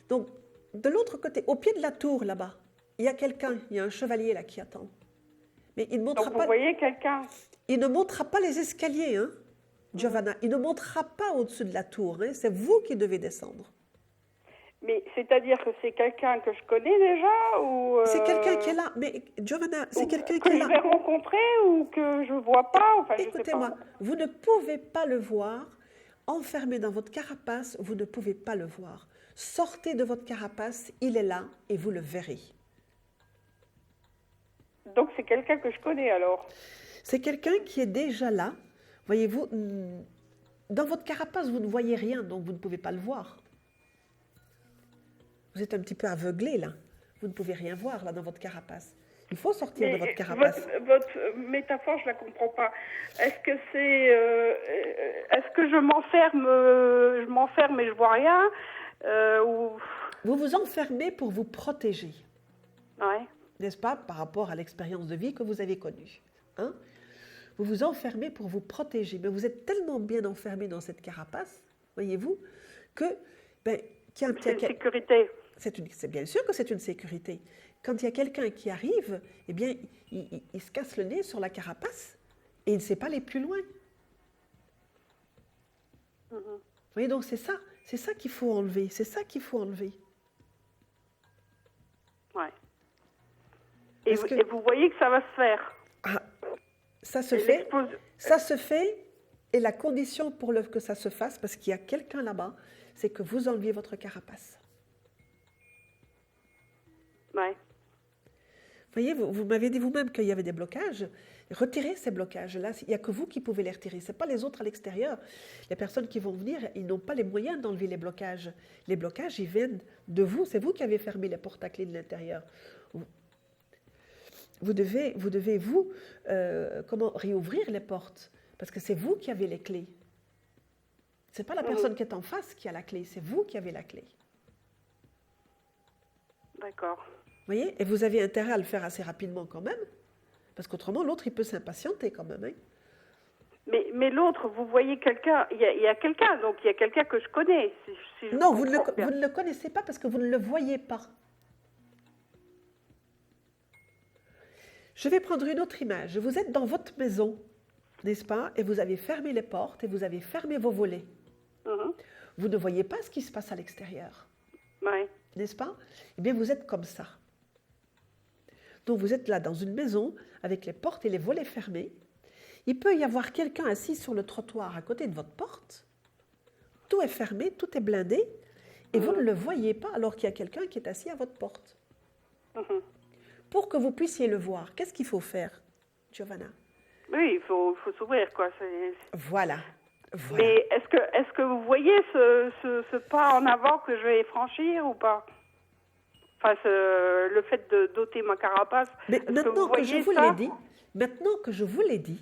Speaker 1: Donc, de l'autre côté, au pied de la tour, là-bas, il y a quelqu'un, il y a un chevalier là qui attend. Mais il ne montera
Speaker 2: Donc
Speaker 1: pas.
Speaker 2: vous voyez quelqu'un?
Speaker 1: Il ne montera pas les escaliers, hein, Giovanna. Il ne montera pas au-dessus de la tour. Hein. C'est vous qui devez descendre.
Speaker 2: Mais c'est-à-dire que c'est quelqu'un que je connais déjà ou
Speaker 1: C'est quelqu'un qui est là. Mais Giovanna, c'est quelqu'un qui est là.
Speaker 2: Que je vais rencontrer ou que je ne vois pas. Enfin,
Speaker 1: écoutez-moi, vous ne pouvez pas le voir. Enfermé dans votre carapace, vous ne pouvez pas le voir. Sortez de votre carapace, il est là et vous le verrez.
Speaker 2: Donc c'est quelqu'un que je connais alors?
Speaker 1: C'est quelqu'un qui est déjà là. Voyez-vous, dans votre carapace, vous ne voyez rien, donc vous ne pouvez pas le voir. Vous êtes un petit peu aveuglé, là. Vous ne pouvez rien voir, là, dans votre carapace. Il faut sortir de votre carapace.
Speaker 6: Votre métaphore, je la comprends pas. Est-ce que je m'enferme et je vois rien ou...
Speaker 1: Vous vous enfermez pour vous protéger.
Speaker 6: Ouais.
Speaker 1: N'est-ce pas, par rapport à l'expérience de vie que vous avez connue. Hein? Vous vous enfermez pour vous protéger, mais vous êtes tellement bien enfermé dans cette carapace, voyez-vous, que...
Speaker 6: c'est une sécurité.
Speaker 1: C'est bien sûr que c'est une sécurité. Quand il y a quelqu'un qui arrive, eh bien, il se casse le nez sur la carapace et il ne sait pas aller plus loin. Vous voyez, donc c'est ça qu'il faut enlever, c'est ça qu'il faut enlever.
Speaker 6: Ouais. Et vous voyez que ça va se faire.
Speaker 1: Ah, ça se fait, et la condition pour que ça se fasse, parce qu'il y a quelqu'un là-bas, c'est que vous enleviez votre carapace.
Speaker 6: Ouais.
Speaker 1: Vous voyez, vous m'avez dit vous-même qu'il y avait des blocages. Retirez ces blocages-là. Il n'y a que vous qui pouvez les retirer. Ce n'est pas les autres à l'extérieur. Les personnes qui vont venir, ils n'ont pas les moyens d'enlever les blocages. Les blocages, ils viennent de vous. C'est vous qui avez fermé les portes à clé de l'intérieur. Vous devez réouvrir les portes. Parce que c'est vous qui avez les clés. Ce n'est pas la personne qui est en face qui a la clé. C'est vous qui avez la clé.
Speaker 6: D'accord.
Speaker 1: Vous voyez? Et vous avez intérêt à le faire assez rapidement quand même, parce qu'autrement, l'autre, il peut s'impatienter quand même. Hein?
Speaker 6: Mais l'autre, vous voyez quelqu'un, il y a quelqu'un, donc il y a quelqu'un que je connais.
Speaker 1: Non, vous ne le connaissez pas parce que vous ne le voyez pas. Je vais prendre une autre image. Vous êtes dans votre maison, n'est-ce pas? Et vous avez fermé les portes et vous avez fermé vos volets. Vous ne voyez pas ce qui se passe à l'extérieur.
Speaker 6: Oui.
Speaker 1: N'est-ce pas? Eh bien, vous êtes comme ça. Donc, vous êtes là dans une maison avec les portes et les volets fermés. Il peut y avoir quelqu'un assis sur le trottoir à côté de votre porte. Tout est fermé, tout est blindé, et vous ne le voyez pas alors qu'il y a quelqu'un qui est assis à votre porte. Pour que vous puissiez le voir, qu'est-ce qu'il faut faire, Giovanna?
Speaker 6: Oui, il faut s'ouvrir, quoi.
Speaker 1: Voilà.
Speaker 6: Mais est-ce que vous voyez ce pas en avant que je vais franchir ou pas? Enfin, le fait de doter ma carapace.
Speaker 1: Mais maintenant que je vous l'ai dit,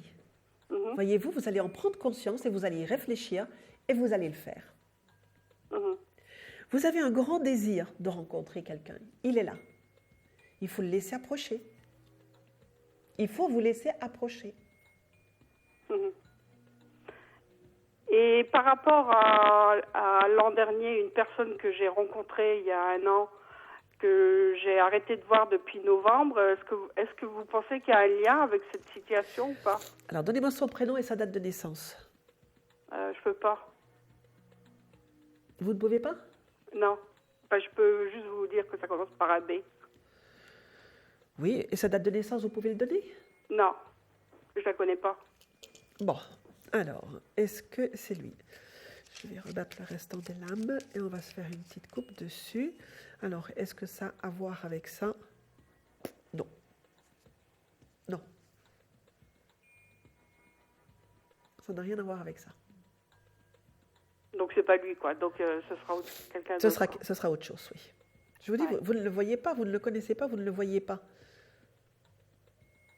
Speaker 1: voyez-vous, vous allez en prendre conscience et vous allez y réfléchir et vous allez le faire. Vous avez un grand désir de rencontrer quelqu'un. Il est là. Il faut le laisser approcher. Il faut vous laisser approcher.
Speaker 6: Et par rapport à l'an dernier, une personne que j'ai rencontrée il y a 1 an, que j'ai arrêté de voir depuis novembre, est-ce que vous pensez qu'il y a un lien avec cette situation ou pas?
Speaker 1: Alors, donnez-moi son prénom et sa date de naissance.
Speaker 6: Je peux pas.
Speaker 1: Vous ne pouvez pas?
Speaker 6: Non. Enfin, je peux juste vous dire que ça commence par un B.
Speaker 1: Oui, et sa date de naissance, vous pouvez le donner?
Speaker 6: Non, je la connais pas.
Speaker 1: Bon, alors, est-ce que c'est lui? Je vais rebattre le restant des lames et on va se faire une petite coupe dessus. Alors, est-ce que ça a à voir avec ça? Non. Non. Ça n'a rien à voir avec ça.
Speaker 6: Donc, c'est pas lui, quoi. Donc, ce sera quelqu'un d'autre.
Speaker 1: Ce sera autre chose, oui. Je vous dis, vous ne le voyez pas, vous ne le connaissez pas, vous ne le voyez pas.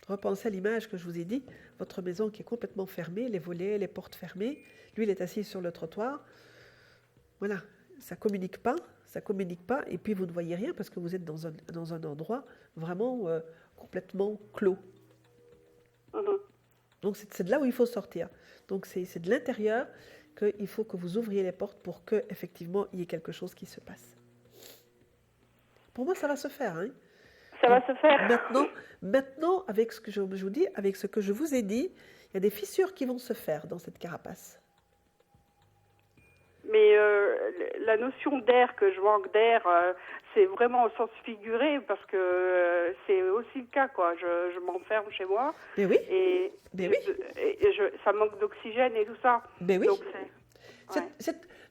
Speaker 1: Repensez à l'image que je vous ai dit, votre maison qui est complètement fermée, les volets, les portes fermées. Lui, il est assis sur le trottoir. Voilà, ça communique pas, et puis vous ne voyez rien parce que vous êtes dans un endroit vraiment complètement clos. Donc, c'est de là où il faut sortir. Donc, c'est de l'intérieur qu'il faut que vous ouvriez les portes pour qu'effectivement, il y ait quelque chose qui se passe. Pour moi, ça va se faire, hein.
Speaker 6: Ça va se faire.
Speaker 1: Maintenant, avec ce que je vous dis, avec ce que je vous ai dit, il y a des fissures qui vont se faire dans cette carapace.
Speaker 6: Mais la notion d'air, que je manque d'air, c'est vraiment au sens figuré, parce que c'est aussi le cas, quoi. Je m'enferme chez moi.
Speaker 1: Mais oui.
Speaker 6: Et ça manque d'oxygène et tout ça.
Speaker 1: Mais oui.
Speaker 6: Donc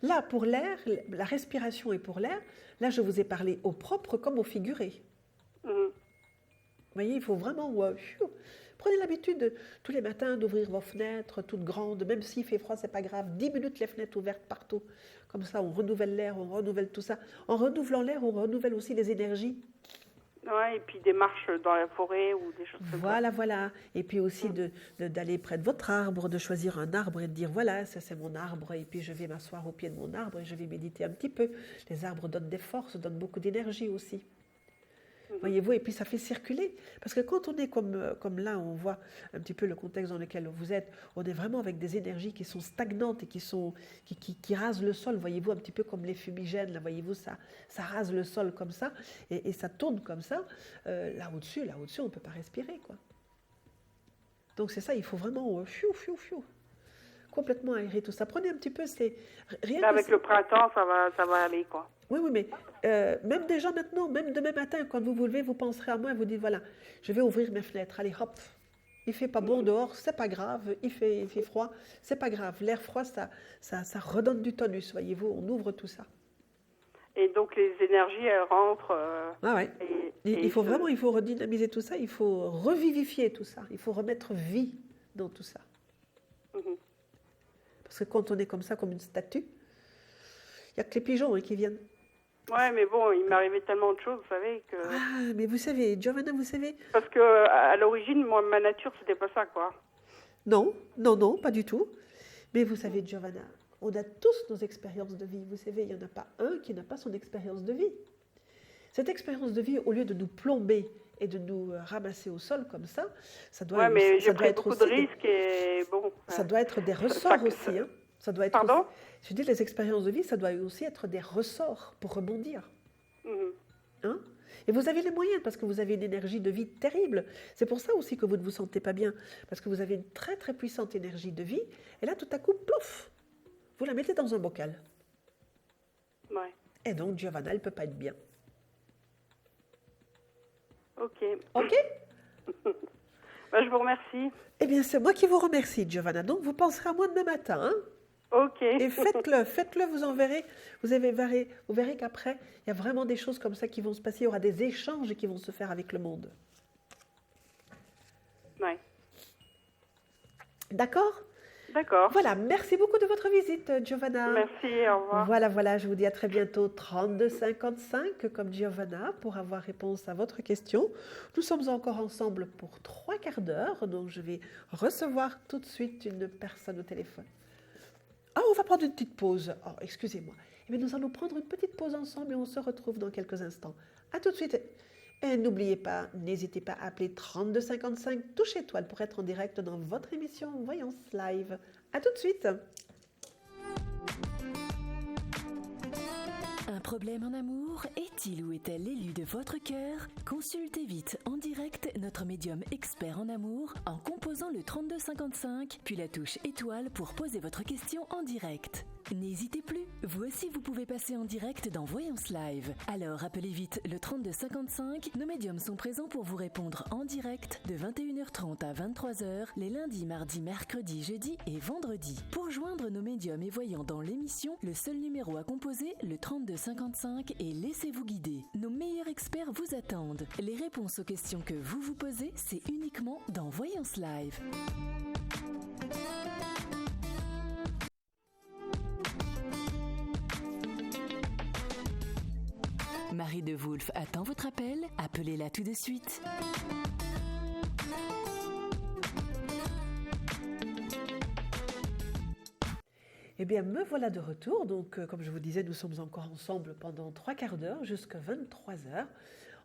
Speaker 1: là, pour l'air, la respiration et pour l'air, là, je vous ai parlé au propre comme au figuré. Vous voyez, il faut vraiment Prenez l'habitude tous les matins d'ouvrir vos fenêtres toutes grandes, même s'il fait froid, c'est pas grave. 10 minutes les fenêtres ouvertes partout. Comme ça, on renouvelle l'air, on renouvelle tout ça. En renouvelant l'air, on renouvelle aussi les énergies.
Speaker 6: Ouais, et puis des marches dans la forêt ou des choses comme ça.
Speaker 1: Voilà. Et puis aussi d'aller près de votre arbre, de choisir un arbre et de dire voilà, ça c'est mon arbre. Et puis je vais m'asseoir au pied de mon arbre et je vais méditer un petit peu. Les arbres donnent des forces, donnent beaucoup d'énergie aussi. Voyez-vous, et puis ça fait circuler. Parce que quand on est comme là, on voit un petit peu le contexte dans lequel vous êtes, on est vraiment avec des énergies qui sont stagnantes et qui rasent le sol, voyez-vous, un petit peu comme les fumigènes, là, voyez-vous, ça rase le sol comme ça, et ça tourne comme ça. Là au-dessus, on ne peut pas respirer, quoi. Donc c'est ça, il faut vraiment complètement aérer tout ça. Prenez un petit peu, c'est rien.
Speaker 6: Là, avec le printemps, ça va aller, quoi.
Speaker 1: Oui, mais même déjà maintenant, même demain matin, quand vous vous levez, vous penserez à moi et vous dites, voilà, je vais ouvrir mes fenêtres, allez hop, il fait pas bon dehors, c'est pas grave, il fait froid, c'est pas grave, l'air froid, ça redonne du tonus, voyez-vous, on ouvre tout ça.
Speaker 6: Et donc les énergies, elles rentrent.
Speaker 1: Il faut redynamiser tout ça, il faut revivifier tout ça, il faut remettre vie dans tout ça. Parce que quand on est comme ça, comme une statue, il n'y a que les pigeons qui viennent.
Speaker 6: Ouais, mais bon, il m'arrivait tellement de choses, vous savez, que...
Speaker 1: Ah, mais vous savez, Giovanna, vous savez...
Speaker 6: Parce que à l'origine, moi, ma nature, c'était pas ça, quoi.
Speaker 1: Non, pas du tout. Mais vous savez, Giovanna, on a tous nos expériences de vie. Vous savez, il n'y en a pas un qui n'a pas son expérience de vie. Cette expérience de vie, au lieu de nous plomber et de nous ramasser au sol comme ça doit,
Speaker 6: mais j'ai pris
Speaker 1: être
Speaker 6: beaucoup de risques et bon...
Speaker 1: Ça doit être des ressorts aussi, hein. Ça doit être
Speaker 6: Pardon ?
Speaker 1: Je dis, les expériences de vie, ça doit aussi être des ressorts pour rebondir. Hein? Et vous avez les moyens, parce que vous avez une énergie de vie terrible. C'est pour ça aussi que vous ne vous sentez pas bien, parce que vous avez une très très puissante énergie de vie, et là, tout à coup, plouf, vous la mettez dans un bocal.
Speaker 6: Ouais.
Speaker 1: Et donc, Giovanna, elle ne peut pas être bien.
Speaker 6: Ok. Je vous remercie.
Speaker 1: Eh bien, c'est moi qui vous remercie, Giovanna. Donc, vous penserez à moi demain matin, hein?
Speaker 6: Ok.
Speaker 1: Et faites-le, vous verrez qu'après, il y a vraiment des choses comme ça qui vont se passer, il y aura des échanges qui vont se faire avec le monde.
Speaker 6: Ouais.
Speaker 1: D'accord ?
Speaker 6: D'accord.
Speaker 1: Voilà, merci beaucoup de votre visite, Giovanna.
Speaker 6: Merci, au revoir.
Speaker 1: Voilà, je vous dis à très bientôt, 3255, comme Giovanna, pour avoir réponse à votre question. Nous sommes encore ensemble pour 3 quarts d'heure, donc je vais recevoir tout de suite une personne au téléphone. Ah, on va prendre une petite pause. Oh, excusez-moi. Eh bien, nous allons prendre une petite pause ensemble et on se retrouve dans quelques instants. À tout de suite. Et n'oubliez pas, n'hésitez pas à appeler 3255 touche étoile pour être en direct dans votre émission Voyance Live. À tout de suite.
Speaker 7: Un problème en amour? Est-il ou est-elle l'élu de votre cœur? Consultez vite en direct notre médium expert en amour en composant le 3255 puis la touche étoile pour poser votre question en direct. N'hésitez plus, vous aussi vous pouvez passer en direct dans Voyance Live. Alors appelez vite le 3255, nos médiums sont présents pour vous répondre en direct de 21h30 à 23h les lundis, mardis, mercredis, jeudis et vendredis. Pour joindre nos médiums et voyants dans l'émission, le seul numéro à composer, le 3255 et laissez-vous guider. Nos meilleurs experts vous attendent. Les réponses aux questions que vous vous posez, c'est uniquement dans Voyance Live. Marie de Wolf attend votre appel. Appelez-la tout de suite.
Speaker 1: Eh bien, me voilà de retour. Donc, comme je vous disais, nous sommes encore ensemble pendant 3 quarts d'heure jusqu'à 23h.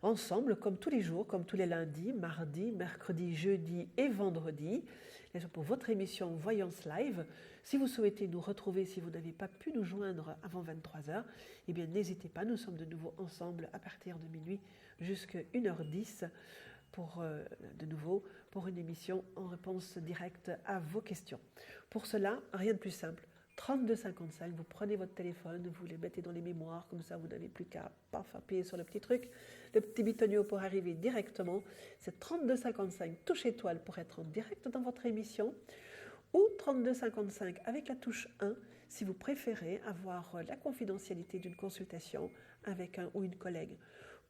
Speaker 1: Ensemble, comme tous les jours, comme tous les lundis, mardis, mercredis, jeudis et vendredis. Pour votre émission Voyance Live. Si vous souhaitez nous retrouver, si vous n'avez pas pu nous joindre avant 23h, eh bien n'hésitez pas, nous sommes de nouveau ensemble à partir de minuit jusqu'à 1h10 de nouveau pour une émission en réponse directe à vos questions. Pour cela, rien de plus simple. 3255, vous prenez votre téléphone, vous les mettez dans les mémoires, comme ça vous n'avez plus qu'à appuyer sur le petit truc, le petit bitonio pour arriver directement. C'est 3255, touche étoile pour être en direct dans votre émission, ou 3255 avec la touche 1 si vous préférez avoir la confidentialité d'une consultation avec un ou une collègue.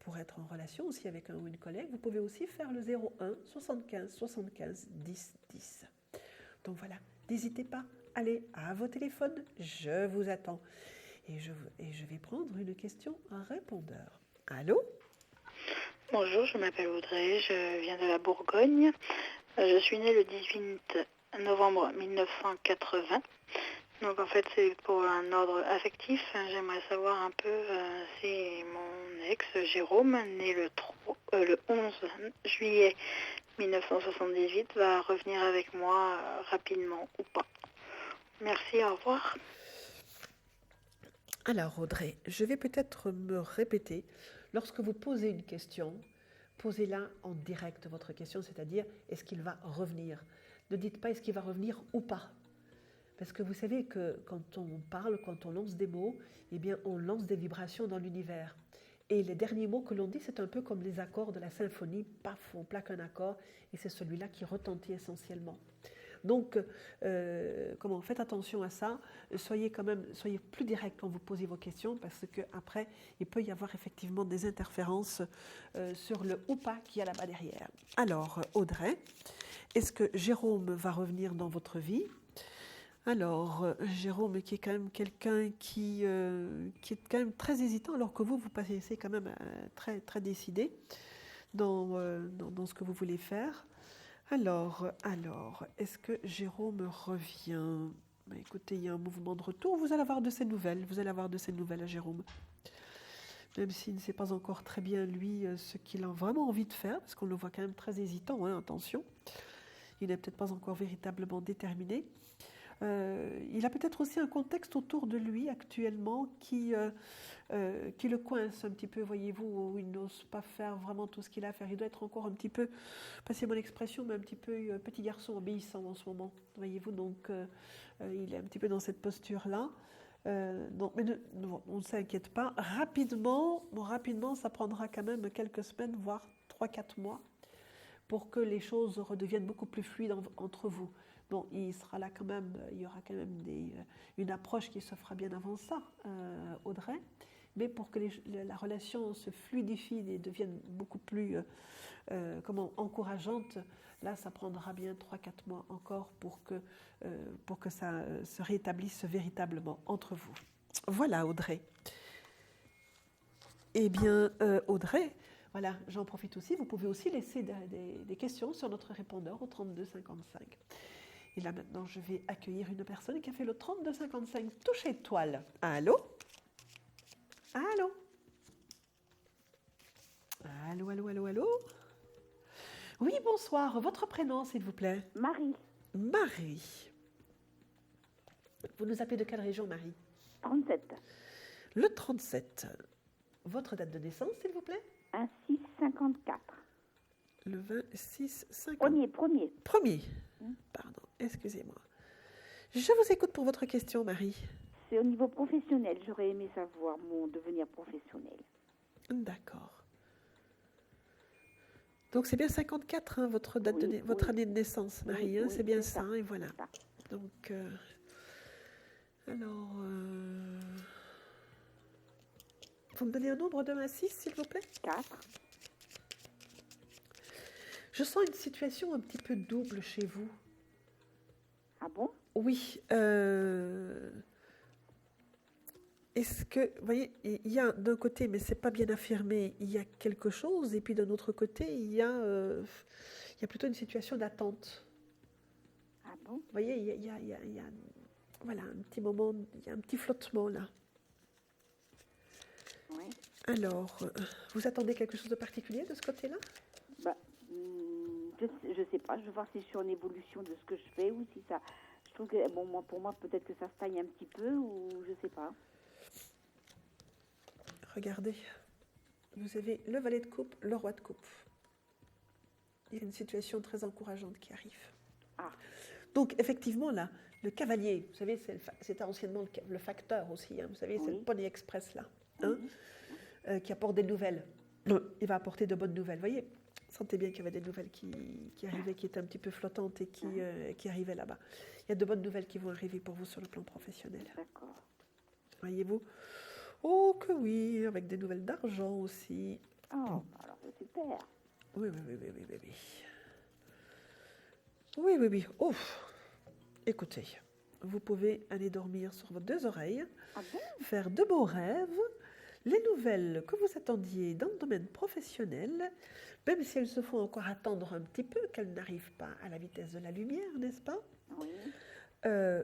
Speaker 1: pour être en relation aussi avec un ou une collègue, vous pouvez aussi faire le 01 75 75 10 10. Donc voilà, n'hésitez pas, allez à vos téléphones, je vous attends. Et je vais prendre une question à répondeur. Allô?
Speaker 8: Bonjour, je m'appelle Audrey, je viens de la Bourgogne. Je suis née le 18 novembre 1980. Donc en fait c'est pour un ordre affectif. J'aimerais savoir un peu si mon ex Jérôme, né le 11 juillet 1978, va revenir avec moi rapidement ou pas. Merci, au revoir.
Speaker 1: Alors Audrey, je vais peut-être me répéter. Lorsque vous posez une question, posez-la en direct, votre question, c'est-à-dire est-ce qu'il va revenir? Ne dites pas est-ce qu'il va revenir ou pas. Parce que vous savez que quand on parle, quand on lance des mots, eh bien on lance des vibrations dans l'univers. Et les derniers mots que l'on dit, c'est un peu comme les accords de la symphonie. Paf, on plaque un accord et c'est celui-là qui retentit essentiellement. Donc, faites attention à ça. Soyez plus direct quand vous posez vos questions parce qu'après, il peut y avoir effectivement des interférences sur le ou pas qu'il y a là-bas derrière. Alors, Audrey, est-ce que Jérôme va revenir dans votre vie? Alors, Jérôme, qui est quand même quelqu'un qui est quand même très hésitant, alors que vous paraissez quand même très, très décidé dans ce que vous voulez faire. Alors, est-ce que Jérôme revient? Écoutez, il y a un mouvement de retour. Vous allez avoir de ces nouvelles. Vous allez avoir de ces nouvelles à Jérôme. Même s'il ne sait pas encore très bien, lui, ce qu'il a vraiment envie de faire, parce qu'on le voit quand même très hésitant, hein, attention. Il n'est peut-être pas encore véritablement déterminé. Il a peut-être aussi un contexte autour de lui actuellement qui le coince un petit peu, voyez-vous, où il n'ose pas faire vraiment tout ce qu'il a à faire. Il doit être encore un petit peu, passez mon expression, mais un petit peu petit garçon obéissant en ce moment, voyez-vous. Donc, il est un petit peu dans cette posture-là. Mais on ne s'inquiète pas. Rapidement, ça prendra quand même quelques semaines, voire 3-4 mois, pour que les choses redeviennent beaucoup plus fluides entre vous. Bon, il sera là quand même, il y aura quand même une approche qui se fera bien avant ça, Audrey. Mais pour que la relation se fluidifie et devienne beaucoup plus encourageante, là, ça prendra bien 3-4 mois encore pour que ça se rétablisse véritablement entre vous. Voilà, Audrey. Eh bien, Audrey, voilà, j'en profite aussi. Vous pouvez aussi laisser des questions sur notre répondeur au 3255. Et là, maintenant, je vais accueillir une personne qui a fait le 3255 touche étoile. Allô? Allô? Allô, allô, allô, allô? Oui, bonsoir. Votre prénom, s'il vous plaît?
Speaker 9: Marie.
Speaker 1: Marie. Vous nous appelez de quelle région, Marie?
Speaker 9: 37.
Speaker 1: Le 37. Votre date de naissance, s'il vous plaît?
Speaker 9: Un 6-54.
Speaker 1: Le 26-50. Premier. Pardon, excusez-moi. Je vous écoute pour votre question, Marie.
Speaker 9: C'est au niveau professionnel. J'aurais aimé savoir mon devenir professionnel.
Speaker 1: D'accord. Donc c'est bien 54, hein, votre année de naissance, Marie.
Speaker 9: Oui,
Speaker 1: c'est bien ça,
Speaker 9: ça,
Speaker 1: et voilà. Donc, alors, vous me donnez un nombre de 1 à 6, s'il vous plaît?
Speaker 9: 4.
Speaker 1: Je sens une situation un petit peu double chez vous.
Speaker 9: Ah bon?
Speaker 1: Oui. Est-ce que, vous voyez, il y a d'un côté, mais c'est pas bien affirmé, il y a quelque chose, et puis d'un autre côté, il y a plutôt une situation d'attente.
Speaker 9: Ah bon?
Speaker 1: Vous voyez, il y a voilà, un petit moment, il y a un petit flottement là.
Speaker 9: Oui.
Speaker 1: Alors, vous attendez quelque chose de particulier de ce côté-là?
Speaker 9: Je sais pas, je vais voir si je suis en évolution de ce que je fais ou si ça... Je trouve que, pour moi, peut-être que ça stagne un petit peu ou je sais pas.
Speaker 1: Regardez, vous avez le valet de coupe, le roi de coupe. Il y a une situation très encourageante qui arrive.
Speaker 9: Ah.
Speaker 1: Donc, effectivement, là, le cavalier, vous savez, c'était anciennement le facteur aussi, hein, vous savez, c'est le Pony Express, là, hein, qui apporte des nouvelles. Il va apporter de bonnes nouvelles, vous voyez. Sentez bien qu'il y avait des nouvelles qui arrivaient, qui étaient un petit peu flottantes et qui arrivaient là-bas. Il y a de bonnes nouvelles qui vont arriver pour vous sur le plan professionnel.
Speaker 9: D'accord.
Speaker 1: Voyez-vous? Oh que oui, avec des nouvelles d'argent aussi.
Speaker 9: Oh, alors c'est super.
Speaker 1: Oui, oui, oui, oui, oui, oui, oui. Oui, oui, oui. Ouf. Écoutez, vous pouvez aller dormir sur vos deux oreilles,
Speaker 9: Ah bon?
Speaker 1: faire de beaux rêves, les nouvelles que vous attendiez dans le domaine professionnel, même si elles se font encore attendre un petit peu, qu'elles n'arrivent pas à la vitesse de la lumière, n'est-ce pas?
Speaker 9: Oui.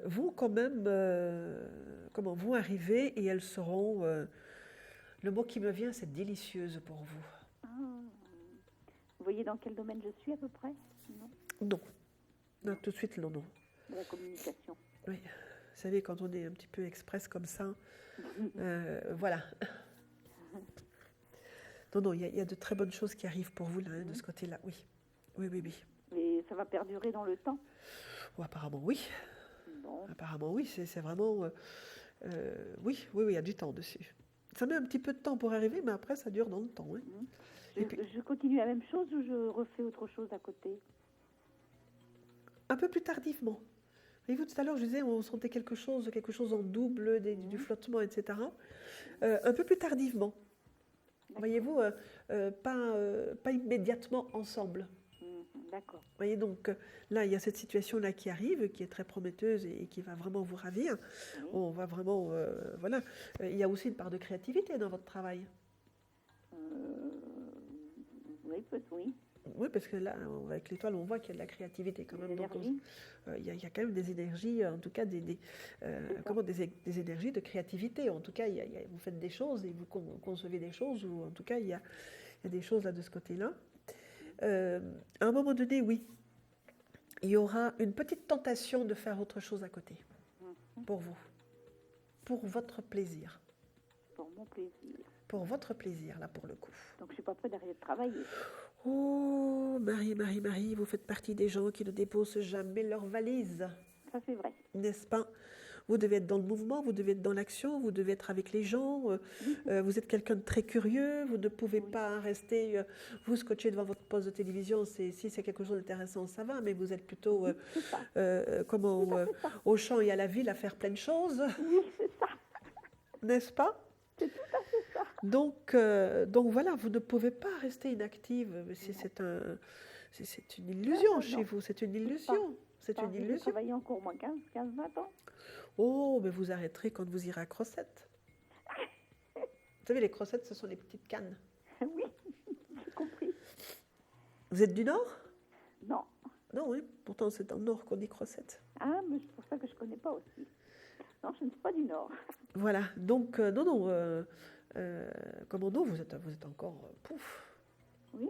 Speaker 1: Vont quand même, vont arriver et elles seront, le mot qui me vient, c'est délicieuse pour vous.
Speaker 9: Ah. Vous voyez dans quel domaine je suis à peu près? Non.
Speaker 1: Non, non, tout de suite, non, non.
Speaker 9: De la communication.
Speaker 1: Oui, vous savez, quand on est un petit peu express comme ça, voilà. Non, non, il y a de très bonnes choses qui arrivent pour vous là, hein, de ce côté-là, oui. Oui, oui, oui.
Speaker 9: Mais ça va perdurer dans le temps?
Speaker 1: Oh, apparemment, oui.
Speaker 9: Bon.
Speaker 1: Apparemment, oui, c'est vraiment... oui, oui, oui, il y a du temps dessus. Ça met un petit peu de temps pour arriver, mais après, ça dure dans le temps. Hein. Et puis,
Speaker 9: Je continue la même chose ou je refais autre chose à côté?
Speaker 1: un peu plus tardivement. Voyez-vous, tout à l'heure, je disais, on sentait quelque chose en double, du flottement, etc. Un peu plus tardivement. Voyez-vous, pas immédiatement ensemble.
Speaker 9: D'accord.
Speaker 1: Voyez, donc là, il y a cette situation-là qui arrive, qui est très prometteuse et qui va vraiment vous ravir.
Speaker 9: Oui.
Speaker 1: On va vraiment, voilà. Il y a aussi une part de créativité dans votre travail.
Speaker 9: Oui, peut-être, oui.
Speaker 1: Oui, parce que là, avec l'étoile, on voit qu'il y a de la créativité quand même. Donc,
Speaker 9: L'énergie.
Speaker 1: il y a quand même des énergies, en tout cas des énergies de créativité. En tout cas, vous faites des choses et vous concevez des choses, ou en tout cas, il y a des choses là de ce côté-là. À un moment donné, oui, il y aura une petite tentation de faire autre chose à côté, pour vous, pour votre plaisir.
Speaker 9: Pour mon plaisir.
Speaker 1: Pour votre plaisir, là, pour le coup.
Speaker 9: Donc je ne suis pas prête d'arrêter de travailler.
Speaker 1: Oh, Marie, vous faites partie des gens qui ne déposent jamais leur valise.
Speaker 9: Ça, c'est vrai.
Speaker 1: N'est-ce pas? Vous devez être dans le mouvement, vous devez être dans l'action, vous devez être avec les gens. Vous êtes quelqu'un de très curieux, vous ne pouvez pas rester, vous scotcher devant votre poste de télévision. Si c'est quelque chose d'intéressant, ça va, mais vous êtes plutôt au champ et à la ville à faire plein de choses.
Speaker 9: Oui, c'est ça.
Speaker 1: N'est-ce pas?
Speaker 9: C'est tout à fait ça.
Speaker 1: Donc voilà, vous ne pouvez pas rester inactive. C'est une illusion chez vous, c'est une illusion. C'est une
Speaker 9: J'ai
Speaker 1: illusion.
Speaker 9: travaillé encore au moins 15-20 ans.
Speaker 1: Oh, mais vous arrêterez quand vous irez à Crossettes. Vous savez, les Crossettes, ce sont les petites cannes.
Speaker 9: Oui, j'ai compris.
Speaker 1: Vous êtes du Nord?
Speaker 9: Non.
Speaker 1: Non, oui. Pourtant, c'est dans le Nord qu'on dit Crossettes.
Speaker 9: Ah, mais c'est pour ça que je ne connais pas aussi. Non, je ne suis pas du Nord.
Speaker 1: Voilà. Donc, non. Comment non, vous êtes encore... pouf.
Speaker 9: Oui.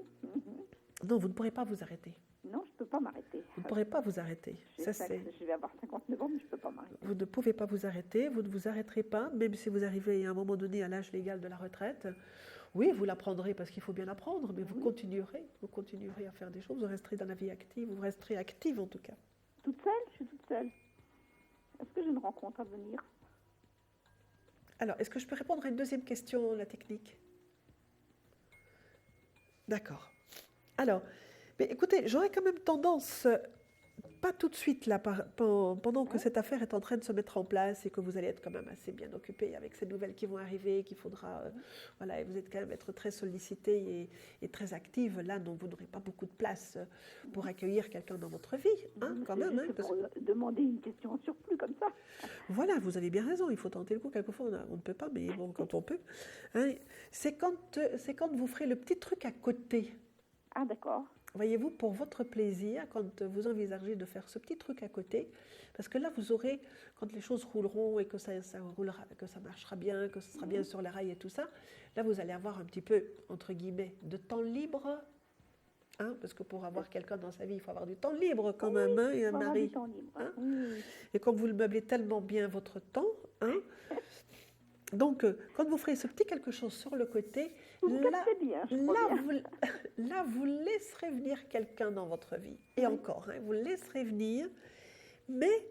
Speaker 1: Non, vous ne pourrez pas vous arrêter.
Speaker 9: Non, je ne peux pas m'arrêter.
Speaker 1: Vous ne pourrez pas vous arrêter.
Speaker 9: Je vais avoir 59 ans, mais je ne peux pas m'arrêter.
Speaker 1: Vous ne pouvez pas vous arrêter, vous ne vous arrêterez pas, même si vous arrivez à un moment donné à l'âge légal de la retraite. Oui, vous l'apprendrez parce qu'il faut bien l'apprendre, mais vous continuerez à faire des choses, vous resterez dans la vie active, vous resterez active en tout cas.
Speaker 9: Toute seule? Je suis toute seule. Est-ce que j'ai une rencontre à venir?
Speaker 1: Alors, est-ce que je peux répondre à une deuxième question, la technique? D'accord. Alors, mais écoutez, j'aurais quand même tendance, pas tout de suite, là, pendant que cette affaire est en train de se mettre en place et que vous allez être quand même assez bien occupé avec ces nouvelles qui vont arriver, qu'il faudra, voilà, et vous êtes quand même être très sollicité et très active, là, donc vous n'aurez pas beaucoup de place pour accueillir quelqu'un dans votre vie, hein, quand même. Hein,
Speaker 9: pour demander une question en surplus comme ça.
Speaker 1: Voilà, vous avez bien raison, il faut tenter le coup. Quelquefois, on ne peut pas, mais bon, quand on peut. Hein, c'est quand vous ferez le petit truc à côté.
Speaker 9: Ah, d'accord.
Speaker 1: Voyez-vous, pour votre plaisir, quand vous envisagez de faire ce petit truc à côté, parce que là, vous aurez, quand les choses rouleront et que ça roulera, que ça marchera bien, que ce sera bien sur les rails et tout ça, là, vous allez avoir un petit peu, entre guillemets, de temps libre. Hein, parce que pour avoir quelqu'un dans sa vie, il faut avoir du temps libre quand même, hein, et un mari.
Speaker 9: Du temps libre.
Speaker 1: Hein.
Speaker 9: Oui.
Speaker 1: Et comme vous le meublez tellement bien votre temps, hein, donc quand vous ferez ce petit quelque chose sur le côté, là, vous laisserez venir quelqu'un dans votre vie. Et encore, hein, vous laisserez venir, mais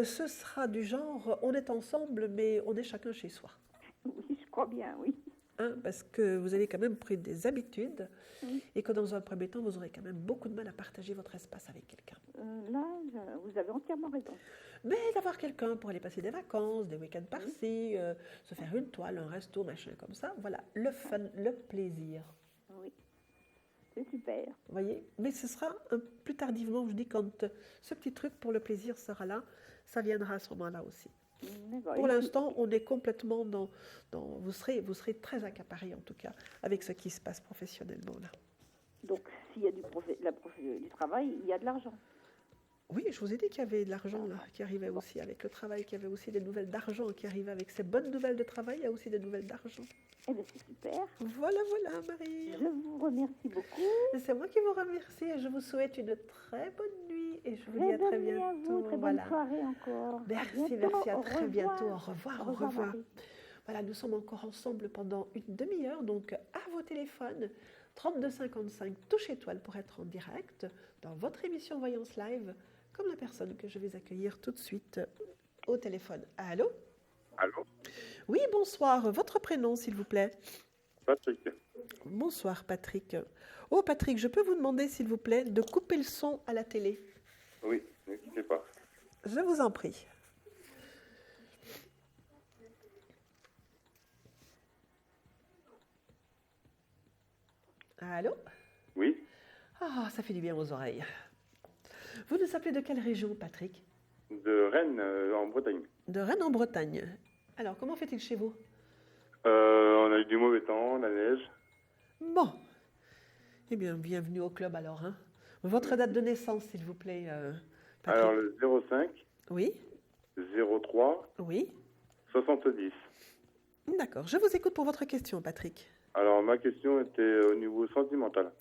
Speaker 1: ce sera du genre, on est ensemble, mais on est chacun chez soi.
Speaker 9: Oui, je crois bien, oui.
Speaker 1: Hein, parce que vous avez quand même pris des habitudes et que dans un premier temps, vous aurez quand même beaucoup de mal à partager votre espace avec quelqu'un.
Speaker 9: Là, vous avez entièrement raison.
Speaker 1: Mais d'avoir quelqu'un pour aller passer des vacances, des week-ends par-ci, se faire une toile, un resto, machin comme ça, voilà, le fun, le plaisir.
Speaker 9: C'est super.
Speaker 1: Vous voyez? Mais ce sera plus tardivement, je dis, quand ce petit truc pour le plaisir sera là, ça viendra à ce moment-là aussi.
Speaker 9: D'accord.
Speaker 1: Pour l'instant, on est complètement vous serez très accaparé en tout cas avec ce qui se passe professionnellement là.
Speaker 9: Donc, s'il y a du travail, il y a de l'argent.
Speaker 1: Oui, je vous ai dit qu'il y avait de l'argent là qui arrivait aussi avec le travail, qu'il y avait aussi des nouvelles d'argent qui arrivaient avec ces bonnes nouvelles de travail, il y a aussi des nouvelles d'argent.
Speaker 9: Eh bien, c'est super.
Speaker 1: Voilà, Marie.
Speaker 9: Je vous remercie beaucoup.
Speaker 1: C'est moi qui vous remercie et je vous souhaite une très bonne nuit et je vous dis à très
Speaker 9: bonne nuit
Speaker 1: bientôt.
Speaker 9: à vous, très bonne soirée encore.
Speaker 1: Merci,
Speaker 9: bientôt,
Speaker 1: à
Speaker 9: au
Speaker 1: très
Speaker 9: revoir.
Speaker 1: bientôt. Au revoir,
Speaker 9: Au revoir, Marie.
Speaker 1: Voilà, nous sommes encore ensemble pendant une demi-heure, donc à vos téléphones, 3255, touche étoile pour être en direct dans votre émission Voyance Live, comme la personne que je vais accueillir tout de suite au téléphone. Allô?
Speaker 10: Allô?
Speaker 1: Oui, bonsoir. Votre prénom, s'il vous plaît?
Speaker 10: Patrick.
Speaker 1: Bonsoir, Patrick. Oh, Patrick, je peux vous demander, s'il vous plaît, de couper le son à la télé?
Speaker 10: Oui, ne quittez pas.
Speaker 1: Je vous en prie. Allô?
Speaker 10: Oui,
Speaker 1: Ah, ça fait du bien aux oreilles. Vous nous appelez de quelle région, Patrick?
Speaker 10: de Rennes, en Bretagne.
Speaker 1: De Rennes en Bretagne. Alors, comment fait-il chez vous?
Speaker 10: On a eu du mauvais temps, la neige.
Speaker 1: Bon. Eh bien, bienvenue au club alors. Hein. Votre date de naissance, s'il vous plaît, Patrick.
Speaker 10: Alors, le 05,
Speaker 1: Oui,
Speaker 10: 03,
Speaker 1: oui.
Speaker 10: 70.
Speaker 1: D'accord. Je vous écoute pour votre question, Patrick.
Speaker 10: Alors, ma question était au niveau sentimental.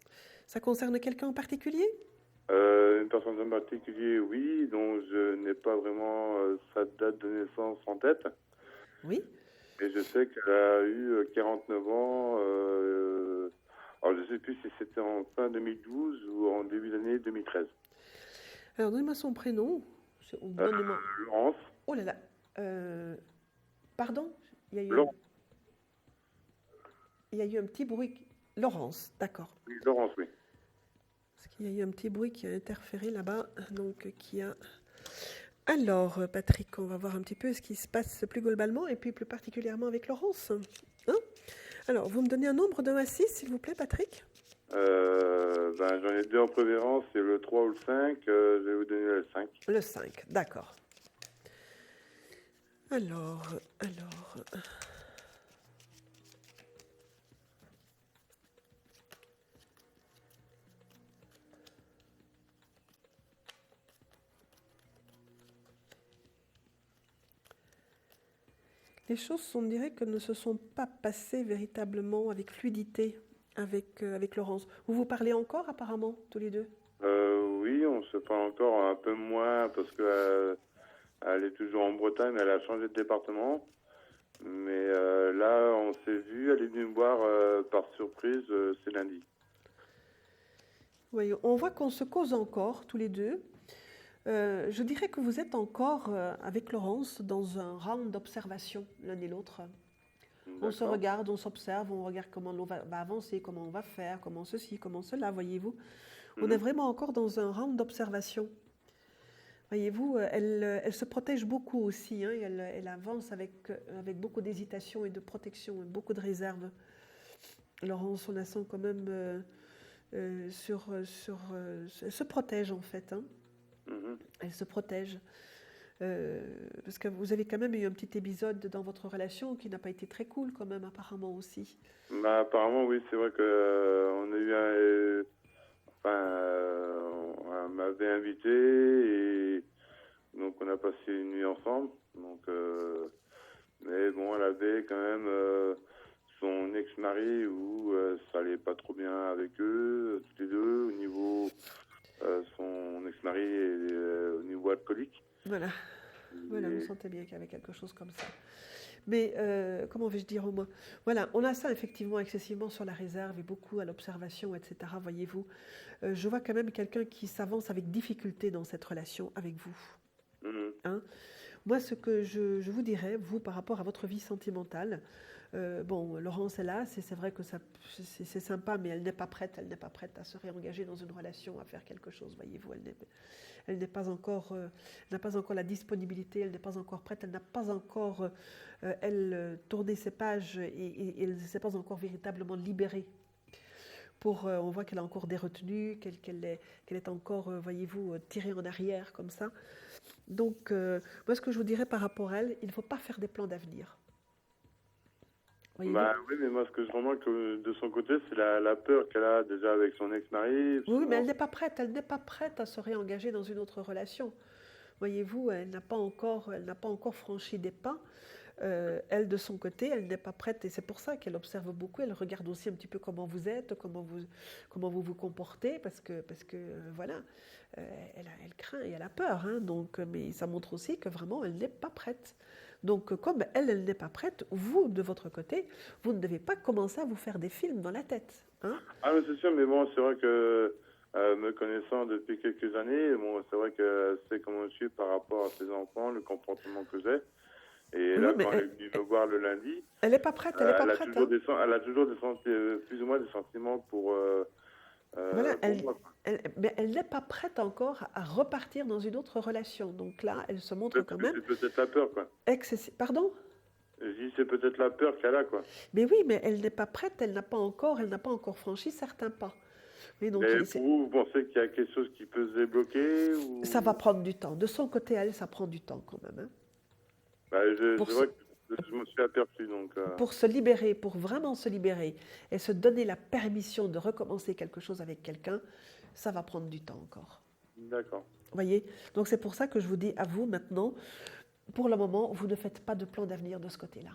Speaker 1: Ça concerne quelqu'un en particulier?
Speaker 10: Une personne en particulier, oui, dont je n'ai pas vraiment sa date de naissance en tête.
Speaker 1: Oui.
Speaker 10: Et je sais qu'elle a eu 49 ans. Alors, je ne sais plus si c'était en fin 2012 ou en début d'année 2013.
Speaker 1: Alors, donnez-moi son prénom. Donnez-moi...
Speaker 10: Laurence.
Speaker 1: Oh là là. Pardon? Il y a eu
Speaker 10: Laurence.
Speaker 1: Il y a eu un petit bruit. Laurence, d'accord.
Speaker 10: Oui, Laurence, oui.
Speaker 1: Parce qu'il y a eu un petit bruit qui a interféré là-bas, donc qui a... Alors, Patrick, on va voir un petit peu ce qui se passe plus globalement, et puis plus particulièrement avec Laurence. Hein? Alors, vous me donnez un nombre de 1 à 6, s'il vous plaît, Patrick?
Speaker 10: J'en ai deux en préférence, c'est le 3 ou le 5. Je vais vous donner le 5.
Speaker 1: Le 5, d'accord. Alors... Les choses, on dirait que ne se sont pas passées véritablement avec fluidité avec Laurence. Vous vous parlez encore apparemment, tous les deux?
Speaker 10: Oui, on se parle encore un peu moins parce que elle est toujours en Bretagne, mais elle a changé de département. Mais là, on s'est vu, elle est venue me voir par surprise, c'est lundi.
Speaker 1: Oui, on voit qu'on se cause encore, tous les deux. Je dirais que vous êtes encore, avec Laurence, dans un round d'observation, l'un et l'autre. On se regarde, on s'observe, on regarde comment on va avancer, comment on va faire, comment ceci, comment cela, voyez-vous. On est vraiment encore dans un round d'observation. Voyez-vous, elle se protège beaucoup aussi, hein, et elle avance avec beaucoup d'hésitation et de protection, et beaucoup de réserve. Laurence, on la sent quand même elle se protège en fait, hein. Elle se protège. Parce que vous avez quand même eu un petit épisode dans votre relation qui n'a pas été très cool quand même, apparemment aussi.
Speaker 10: Apparemment, oui, c'est vrai qu'on a eu on m'avait invité et donc on a passé une nuit ensemble. Donc, mais bon, elle avait quand même son ex-mari où ça allait pas trop bien avec eux, tous les deux, au niveau... son ex-mari est au niveau alcoolique.
Speaker 1: Voilà, vous sentez bien qu'il y avait quelque chose comme ça. Mais comment vais-je dire au moins? Voilà, on a ça effectivement excessivement sur la réserve et beaucoup à l'observation, etc. Voyez-vous, je vois quand même quelqu'un qui s'avance avec difficulté dans cette relation avec vous. Hein? Moi, ce que je vous dirais, vous, par rapport à votre vie sentimentale, Laurence est là, c'est vrai que c'est sympa, mais elle n'est pas prête à se réengager dans une relation, à faire quelque chose, voyez-vous, elle n'a pas encore la disponibilité, elle n'est pas encore prête, elle n'a pas encore, tourné ses pages et elle ne s'est pas encore véritablement libérée. on voit qu'elle a encore des retenues, qu'elle est encore, voyez-vous, tirée en arrière comme ça. Donc, moi, ce que je vous dirais par rapport à elle, il ne faut pas faire des plans d'avenir. Voyez-vous ?
Speaker 10: Bah oui, mais moi, ce que je remarque de son côté, c'est la peur qu'elle a déjà avec son ex-mari.
Speaker 1: Oui, mais elle n'est pas prête à se réengager dans une autre relation. Voyez-vous, elle n'a pas encore franchi des pas. Elle, de son côté, elle n'est pas prête, et c'est pour ça qu'elle observe beaucoup. Elle regarde aussi un petit peu comment vous êtes, comment vous vous comportez, parce que voilà, elle craint et elle a peur. Hein, donc, mais ça montre aussi que vraiment, elle n'est pas prête. Donc, comme elle n'est pas prête, vous, de votre côté, vous ne devez pas commencer à vous faire des films dans la tête. Hein.
Speaker 10: Ah, mais c'est sûr, mais bon, c'est vrai que me connaissant depuis quelques années, bon, c'est vrai qu'elle sait comment je suis par rapport à ses enfants, le comportement que j'ai. Et
Speaker 1: Oui,
Speaker 10: là,
Speaker 1: mais
Speaker 10: quand elle est venue me voir le lundi,
Speaker 1: elle n'est pas prête, elle n'est pas
Speaker 10: elle a
Speaker 1: prête.
Speaker 10: toujours
Speaker 1: Hein.
Speaker 10: elle a toujours plus ou moins des sentiments pour
Speaker 1: Voilà,
Speaker 10: moi.
Speaker 1: mais elle n'est pas prête encore à repartir dans une autre relation. Donc là, elle se montre quand même
Speaker 10: C'est peut-être la peur, quoi.
Speaker 1: excessive. Pardon ?
Speaker 10: Je dis, c'est peut-être la peur qu'elle a, quoi.
Speaker 1: Mais oui, mais elle n'est pas prête, elle n'a pas encore franchi certains pas. Mais donc,
Speaker 10: Mais pour vous pensez qu'il y a quelque chose qui peut se débloquer ou...
Speaker 1: ça va prendre du temps. De son côté, elle, ça prend du temps quand même. Hein.
Speaker 10: Bah, c'est vrai que je me suis aperçu, donc...
Speaker 1: Pour se libérer, pour vraiment se libérer et se donner la permission de recommencer quelque chose avec quelqu'un, ça va prendre du temps encore.
Speaker 10: D'accord.
Speaker 1: Voyez ? Donc c'est pour ça que je vous dis à vous maintenant, pour le moment, vous ne faites pas de plan d'avenir de ce côté-là.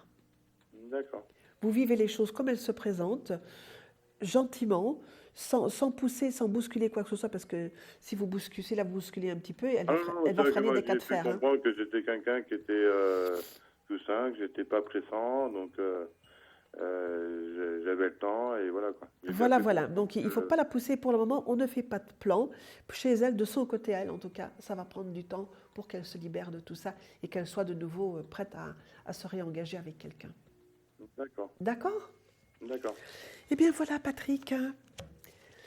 Speaker 10: D'accord.
Speaker 1: Vous vivez les choses comme elles se présentent, gentiment, sans pousser, sans bousculer quoi que ce soit, parce que si vous bousculez, là vous bousculez un petit peu, elle va freiner des cas de fer.
Speaker 10: J'ai pu comprendre que j'étais quelqu'un qui était tout simple, que j'étais pas pressant, donc j'avais le temps et voilà, quoi.
Speaker 1: Voilà. Donc il ne faut pas la pousser pour le moment, on ne fait pas de plan. Chez elle, de son côté, elle, en tout cas, ça va prendre du temps pour qu'elle se libère de tout ça et qu'elle soit de nouveau prête à se réengager avec quelqu'un.
Speaker 10: D'accord.
Speaker 1: D'accord ?
Speaker 10: D'accord.
Speaker 1: Eh bien voilà, Patrick.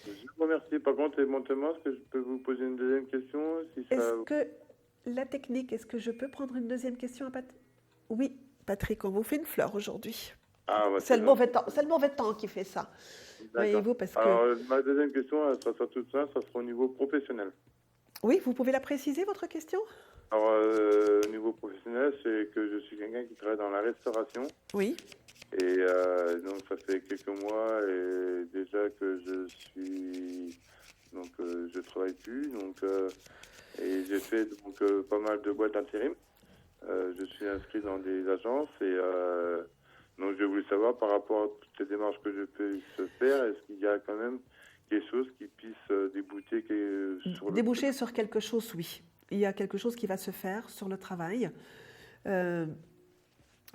Speaker 10: Je vous remercie. Par contre, éventuellement, est-ce que je peux vous poser une deuxième question
Speaker 1: Est-ce que la technique, est-ce que je peux prendre une deuxième question à Patrick ? Oui, Patrick, on vous fait une fleur aujourd'hui.
Speaker 10: Ah, bah,
Speaker 1: c'est le mauvais temps qui fait ça. Voyez-vous, parce que...
Speaker 10: Alors, ma deuxième question, ça sera tout ça, ça sera au niveau professionnel.
Speaker 1: Oui, vous pouvez la préciser, votre question ?
Speaker 10: Alors, au niveau professionnel, c'est que je suis quelqu'un qui travaille dans la restauration.
Speaker 1: Oui.
Speaker 10: Et donc, ça fait quelques mois et déjà que je suis... Donc, je travaille plus. Donc, et j'ai fait donc, pas mal de boîtes d'intérim. Je suis inscrit dans des agences et... donc, je voulais savoir, par rapport à toutes les démarches que je peux faire, est-ce qu'il y a quand même quelque chose qui puisse
Speaker 1: déboucher sur quelque chose, oui. Il y a quelque chose qui va se faire sur le travail.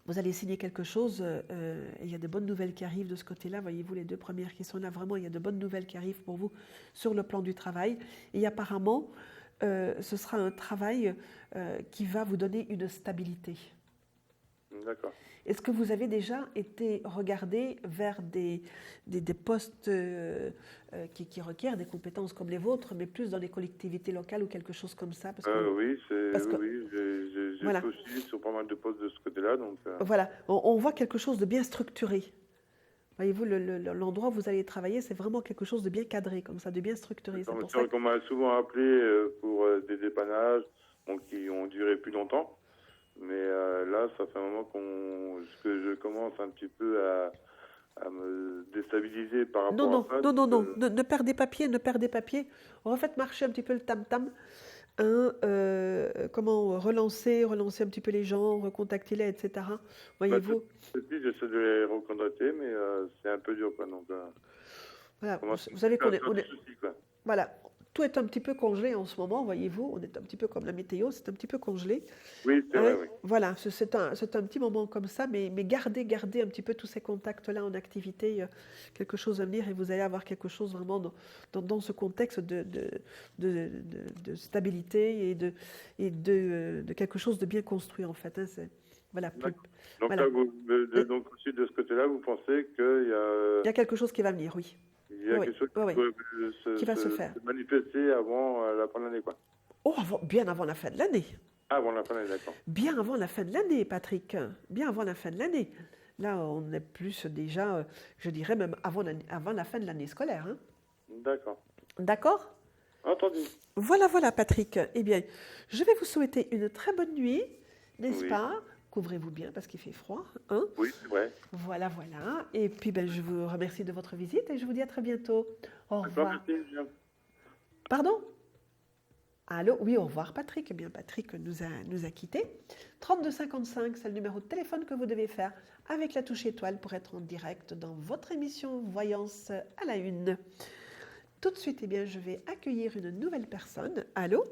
Speaker 1: Vous allez signer quelque chose, et il y a de bonnes nouvelles qui arrivent de ce côté-là. Voyez-vous, les deux premières qui sont là, vraiment, il y a de bonnes nouvelles qui arrivent pour vous sur le plan du travail. Et apparemment, ce sera un travail qui va vous donner une stabilité.
Speaker 10: D'accord.
Speaker 1: Est-ce que vous avez déjà été regardé vers des postes qui requièrent des compétences comme les vôtres, mais plus dans les collectivités locales ou quelque chose comme ça ?
Speaker 10: Oui, j'ai postulé sur pas mal de postes de ce côté-là. Donc,
Speaker 1: Voilà, on voit quelque chose de bien structuré. Voyez-vous, l'endroit où vous allez travailler, c'est vraiment quelque chose de bien cadré, comme ça, de bien structuré.
Speaker 10: C'est pour ça qu'on m'a souvent appelé pour des dépannages qui ont duré plus longtemps. Mais là, ça fait un moment que je commence un petit peu à me déstabiliser par rapport à ça.
Speaker 1: Non, ne perdez papier. Refaites marcher un petit peu le tam-tam. Comment relancer un petit peu les gens, recontacter-les, etc. Voyez-vous.
Speaker 10: J'essaie de les recontacter, mais c'est un peu dur, quoi. Donc,
Speaker 1: voilà, vous savez qu'on est... Voilà. Tout est un petit peu congelé en ce moment, voyez-vous. On est un petit peu comme la météo, c'est un petit peu congelé.
Speaker 10: Oui, c'est vrai, oui.
Speaker 1: Voilà, c'est un petit moment comme ça, mais gardez un petit peu tous ces contacts-là en activité, quelque chose à venir, et vous allez avoir quelque chose vraiment dans ce contexte de stabilité et de quelque chose de bien construit, en fait. Hein, voilà.
Speaker 10: Donc,
Speaker 1: voilà.
Speaker 10: Là, donc aussi de ce côté-là, vous pensez qu'il y a...
Speaker 1: Il y a quelque chose qui va venir, oui.
Speaker 10: Il y a quelque chose
Speaker 1: qui va se faire.
Speaker 10: Se manifester avant la fin de l'année, quoi.
Speaker 1: Oh, bien avant la fin de l'année.
Speaker 10: Avant la fin de l'année, d'accord.
Speaker 1: Bien avant la fin de l'année, Patrick. Bien avant la fin de l'année. Là, on est plus déjà, je dirais même avant la fin de l'année scolaire. Hein.
Speaker 10: D'accord.
Speaker 1: D'accord?
Speaker 10: Entendu.
Speaker 1: Voilà, Patrick. Eh bien, je vais vous souhaiter une très bonne nuit, n'est-ce
Speaker 10: Oui.
Speaker 1: pas? Couvrez-vous bien parce qu'il fait froid. Hein?
Speaker 10: Oui, c'est vrai.
Speaker 1: Voilà. Et puis, je vous remercie de votre visite et je vous dis à très bientôt. Au revoir.
Speaker 10: Merci, bien.
Speaker 1: Pardon? Allô? Oui, au revoir, Patrick. Eh bien, Patrick nous a quittés. 3255, c'est le numéro de téléphone que vous devez faire avec la touche étoile pour être en direct dans votre émission Voyance à la une. Tout de suite, eh bien, je vais accueillir une nouvelle personne. Allô?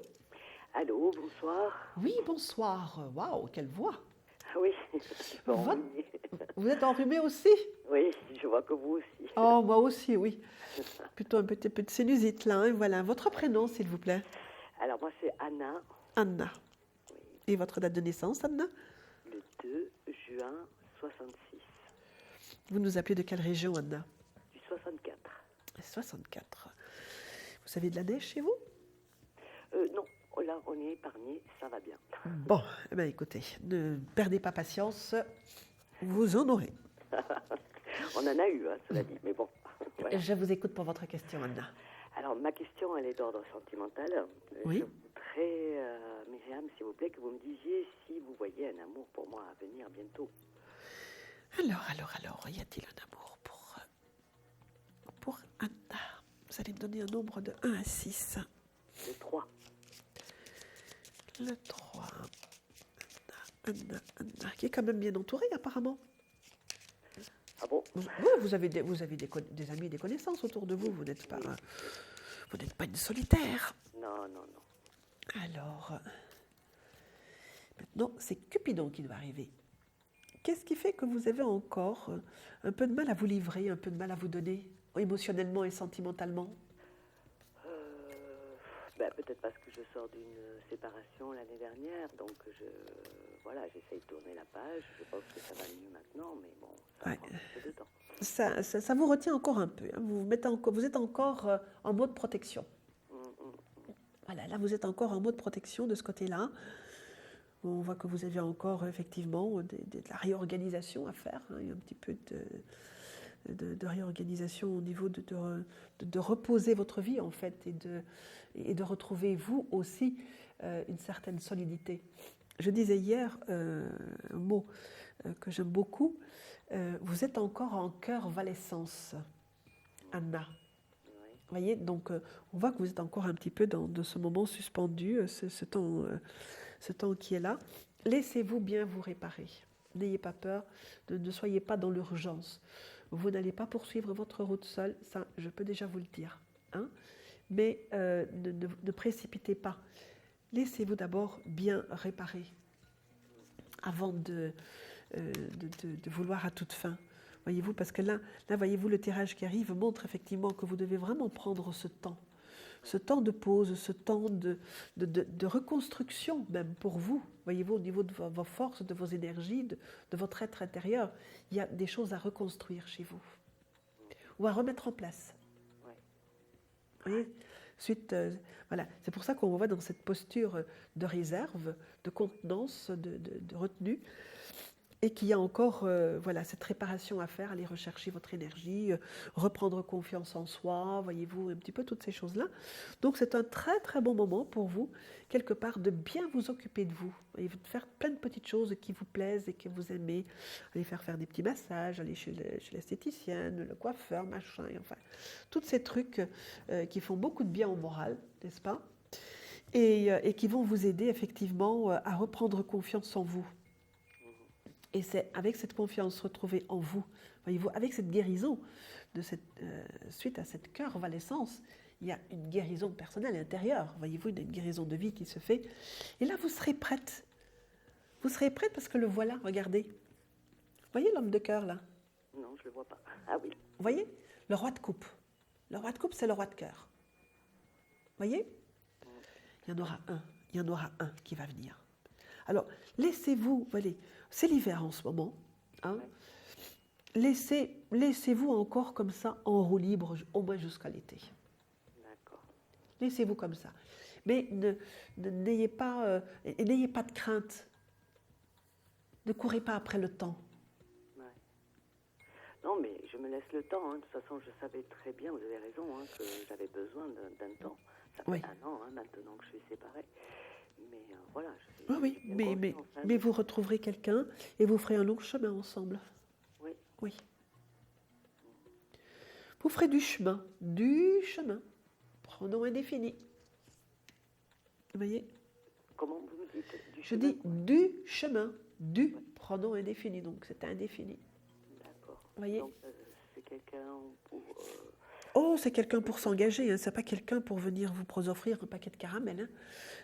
Speaker 11: Allô, bonsoir.
Speaker 1: Oui, bonsoir. Waouh, quelle voix!
Speaker 11: Oui.
Speaker 1: Vous êtes enrhumé aussi?
Speaker 11: Oui, je vois que vous aussi.
Speaker 1: Oh, moi aussi, oui. Plutôt un petit peu de sinusite là. Hein, voilà. Votre prénom, s'il vous plaît?
Speaker 11: Alors, moi, c'est Anna.
Speaker 1: Anna. Et votre date de naissance, Anna?
Speaker 11: Le 2 juin 66.
Speaker 1: Vous nous appelez de quelle région, Anna?
Speaker 11: Du 64.
Speaker 1: 64. Vous avez de la neige chez vous?
Speaker 11: Non, là, on est épargné, ça va bien.
Speaker 1: Bon, eh bien, écoutez, ne perdez pas patience, vous en aurez.
Speaker 11: On en a eu, hein, cela dit, mais bon. Voilà.
Speaker 1: Je vous écoute pour votre question, Anna.
Speaker 11: Alors, ma question, elle est d'ordre sentimental.
Speaker 1: Oui.
Speaker 11: Je voudrais, Myriam, s'il vous plaît, que vous me disiez si vous voyez un amour pour moi à venir bientôt.
Speaker 1: Alors, y a-t-il un amour pour Anna? Vous allez me donner un nombre de 1 à 6.
Speaker 11: Le 3.
Speaker 1: Le 3. Anna, qui est quand même bien entourée, apparemment.
Speaker 11: Ah bon?
Speaker 1: Vous avez des amis et des connaissances autour de vous. Vous n'êtes pas une solitaire.
Speaker 11: Non.
Speaker 1: Alors, maintenant, c'est Cupidon qui doit arriver. Qu'est-ce qui fait que vous avez encore un peu de mal à vous livrer, un peu de mal à vous donner, émotionnellement et sentimentalement?
Speaker 11: Peut-être parce que je sors d'une séparation l'année dernière, donc j'essaye de tourner la page. Je pense que ça va mieux maintenant, mais bon, ça prend un peu de temps.
Speaker 1: Ça vous retient encore un peu. Hein. Vous êtes encore en mode protection. Voilà, là vous êtes encore en mode protection de ce côté-là. On voit que vous avez encore effectivement de la réorganisation à faire. Hein. Il y a un petit peu de réorganisation au niveau de reposer votre vie en fait et de retrouver vous aussi une certaine solidité. Je disais hier un mot que j'aime beaucoup. Vous êtes encore en cœur-valescence, Anna. Vous voyez, donc on voit que vous êtes encore un petit peu dans ce moment suspendu, ce temps qui est là. Laissez-vous bien vous réparer. N'ayez pas peur, ne soyez pas dans l'urgence. Vous n'allez pas poursuivre votre route seule, ça je peux déjà vous le dire. Hein? Mais ne précipitez pas. Laissez-vous d'abord bien réparer avant de vouloir à toute fin. Voyez-vous, parce que là, voyez-vous, le tirage qui arrive montre effectivement que vous devez vraiment prendre ce temps de pause, ce temps de reconstruction même pour vous. Voyez-vous, au niveau de vos forces, de vos énergies, de votre être intérieur, il y a des choses à reconstruire chez vous ou à remettre en place. Vous voyez? Ensuite, voilà, c'est pour ça qu'on voit dans cette posture de réserve, de contenance, de retenue, et qu'il y a encore cette réparation à faire, aller rechercher votre énergie, reprendre confiance en soi, voyez-vous, un petit peu toutes ces choses-là. Donc c'est un très très bon moment pour vous, quelque part, de bien vous occuper de vous, et de faire plein de petites choses qui vous plaisent et que vous aimez, aller faire des petits massages, aller chez l'esthéticienne, le coiffeur, machin, enfin, tous ces trucs qui font beaucoup de bien au moral, n'est-ce pas, et qui vont vous aider effectivement à reprendre confiance en vous. Et c'est avec cette confiance retrouvée en vous, voyez-vous, avec cette guérison, suite à cette cœur-valescence, il y a une guérison personnelle intérieure, voyez-vous, une guérison de vie qui se fait. Et là, vous serez prête. Vous serez prête parce que le voilà, regardez. Vous voyez l'homme de cœur, là?
Speaker 11: Non, je ne le vois pas. Ah oui.
Speaker 1: Vous voyez? Le roi de coupe. Le roi de coupe, c'est le roi de cœur. Vous voyez? Il y en aura un qui va venir. Alors, laissez-vous, allez, c'est l'hiver en ce moment, hein, laissez-vous encore comme ça en roue libre, au moins jusqu'à l'été.
Speaker 11: D'accord.
Speaker 1: Laissez-vous comme ça. Mais n'ayez pas de crainte. Ne courez pas après le temps.
Speaker 11: Ouais. Non, mais je me laisse le temps. De toute façon, je savais très bien, vous avez raison, que j'avais besoin d'un temps. Ça fait 1 an maintenant que je suis séparée. Mais voilà.
Speaker 1: Oui, mais vous retrouverez quelqu'un et vous ferez un long chemin ensemble.
Speaker 11: Oui.
Speaker 1: Oui. Vous ferez du chemin. Pronom indéfini. Vous voyez?
Speaker 11: Comment vous me dites du
Speaker 1: Je dis du chemin. Du pronom indéfini, donc c'est indéfini.
Speaker 11: D'accord.
Speaker 1: Vous voyez?
Speaker 11: Donc c'est quelqu'un pour...
Speaker 1: Oh, c'est quelqu'un pour s'engager, c'est pas quelqu'un pour venir vous offrir un paquet de caramel.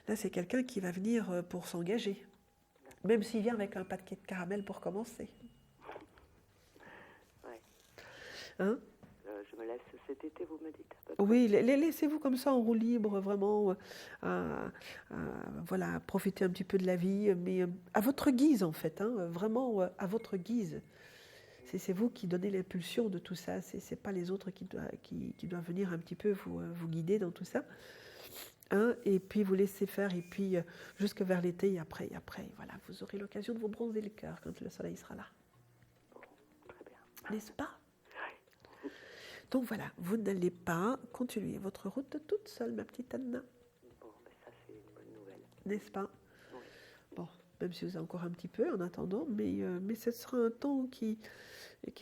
Speaker 1: Là, c'est quelqu'un qui va venir pour s'engager. Même s'il vient avec un paquet de caramel pour commencer.
Speaker 11: Ouais.
Speaker 1: Hein?
Speaker 11: Je me laisse cet été, vous me dites.
Speaker 1: Oui, laissez-vous comme ça en roue libre, vraiment, voilà, profiter un petit peu de la vie, mais à votre guise en fait, vraiment à votre guise. C'est vous qui donnez l'impulsion de tout ça, c'est pas les autres qui doivent venir un petit peu vous guider dans tout ça. Et puis vous laissez faire, et puis jusque vers l'été, et après, voilà, vous aurez l'occasion de vous bronzer le cœur quand le soleil sera là.
Speaker 11: Bon, très bien.
Speaker 1: N'est-ce pas? Donc voilà, vous n'allez pas continuer votre route toute seule, ma petite Anna.
Speaker 11: Bon, ben ça c'est une bonne nouvelle.
Speaker 1: N'est-ce pas?
Speaker 11: Oui.
Speaker 1: Bon, même si vous avez encore un petit peu en attendant, mais ce sera un temps qui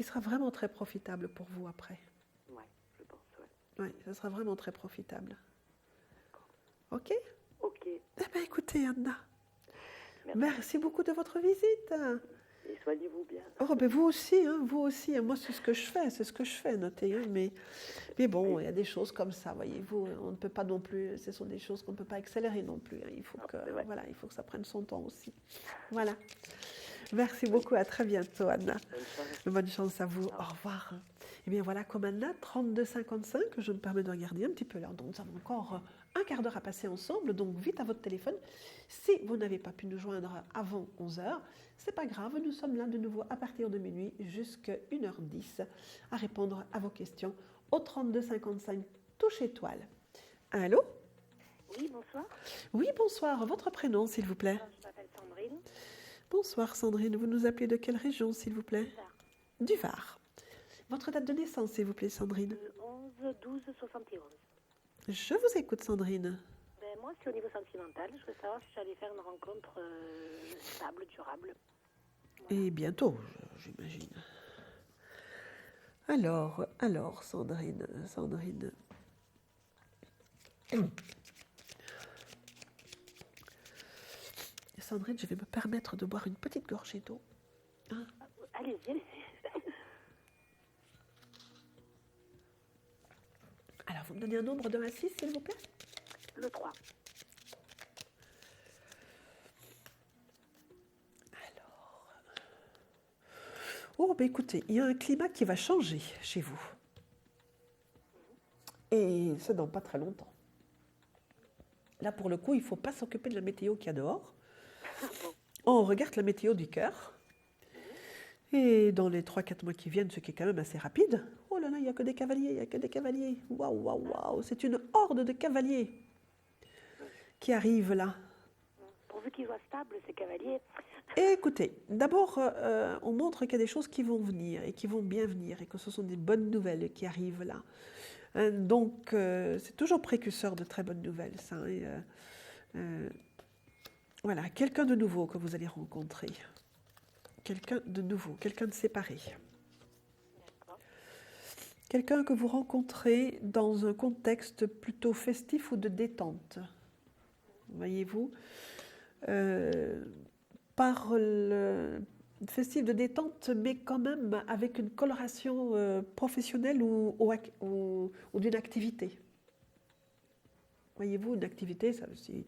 Speaker 1: sera vraiment très profitable pour vous après.
Speaker 11: Oui, je pense, oui.
Speaker 1: Oui, ce sera vraiment très profitable. Ok?
Speaker 11: Ok.
Speaker 1: Eh bien, écoutez, Anna, merci beaucoup de votre visite.
Speaker 11: Et soignez-vous bien.
Speaker 1: Oh, ben vous aussi, vous aussi. Moi, c'est ce que je fais, notez. Mais bon, il y a des choses comme ça, voyez-vous. On ne peut pas non plus, ce sont des choses qu'on ne peut pas accélérer non plus. Il faut que ça prenne son temps aussi. Voilà. Merci beaucoup, à très bientôt, Anna. Bonne chance à vous. Au revoir. Et bien voilà, comme Anna, 32,55, je me permets de regarder un petit peu l'heure. Donc nous avons encore un quart d'heure à passer ensemble, donc vite à votre téléphone. Si vous n'avez pas pu nous joindre avant 11h, c'est pas grave, nous sommes là de nouveau à partir de minuit jusqu'à 1h10 à répondre à vos questions au 32,55 touche étoile. Allô?
Speaker 12: Oui, bonsoir.
Speaker 1: Oui, bonsoir. Votre prénom, s'il vous plaît?
Speaker 12: Je m'appelle Sandrine.
Speaker 1: Bonsoir Sandrine, vous nous appelez de quelle région, s'il vous plaît? Du Var. Votre date de naissance, s'il vous plaît, Sandrine?
Speaker 12: 11-12-71.
Speaker 1: Je vous écoute, Sandrine.
Speaker 12: Ben, moi, c'est au niveau sentimental. Je voudrais savoir si j'allais faire une rencontre stable, durable. Voilà.
Speaker 1: Et bientôt, j'imagine. Alors, Sandrine. Sandrine, je vais me permettre de boire une petite gorgée d'eau.
Speaker 12: Allez-y.
Speaker 1: Alors, vous me donnez un nombre de 1 à 6, s'il vous plaît?
Speaker 12: Le 3.
Speaker 1: Alors... Oh, ben écoutez, il y a un climat qui va changer chez vous. Et c'est dans pas très longtemps. Là, pour le coup, il ne faut pas s'occuper de la météo qu'il y a dehors. On regarde la météo du cœur. Et dans les 3-4 mois qui viennent, ce qui est quand même assez rapide, oh là là, il n'y a que des cavaliers, Waouh, c'est une horde de cavaliers qui arrivent là.
Speaker 12: Pourvu qu'ils soient stables, ces cavaliers.
Speaker 1: Et écoutez, d'abord, on montre qu'il y a des choses qui vont venir et qui vont bien venir et que ce sont des bonnes nouvelles qui arrivent là. Donc, c'est toujours précurseur de très bonnes nouvelles, ça. Voilà, quelqu'un de nouveau que vous allez rencontrer. Quelqu'un de nouveau, quelqu'un de séparé. Quelqu'un que vous rencontrez dans un contexte plutôt festif ou de détente. Voyez-vous, par le festif de détente, mais quand même avec une coloration professionnelle ou d'une activité. Voyez-vous, une activité, ça, si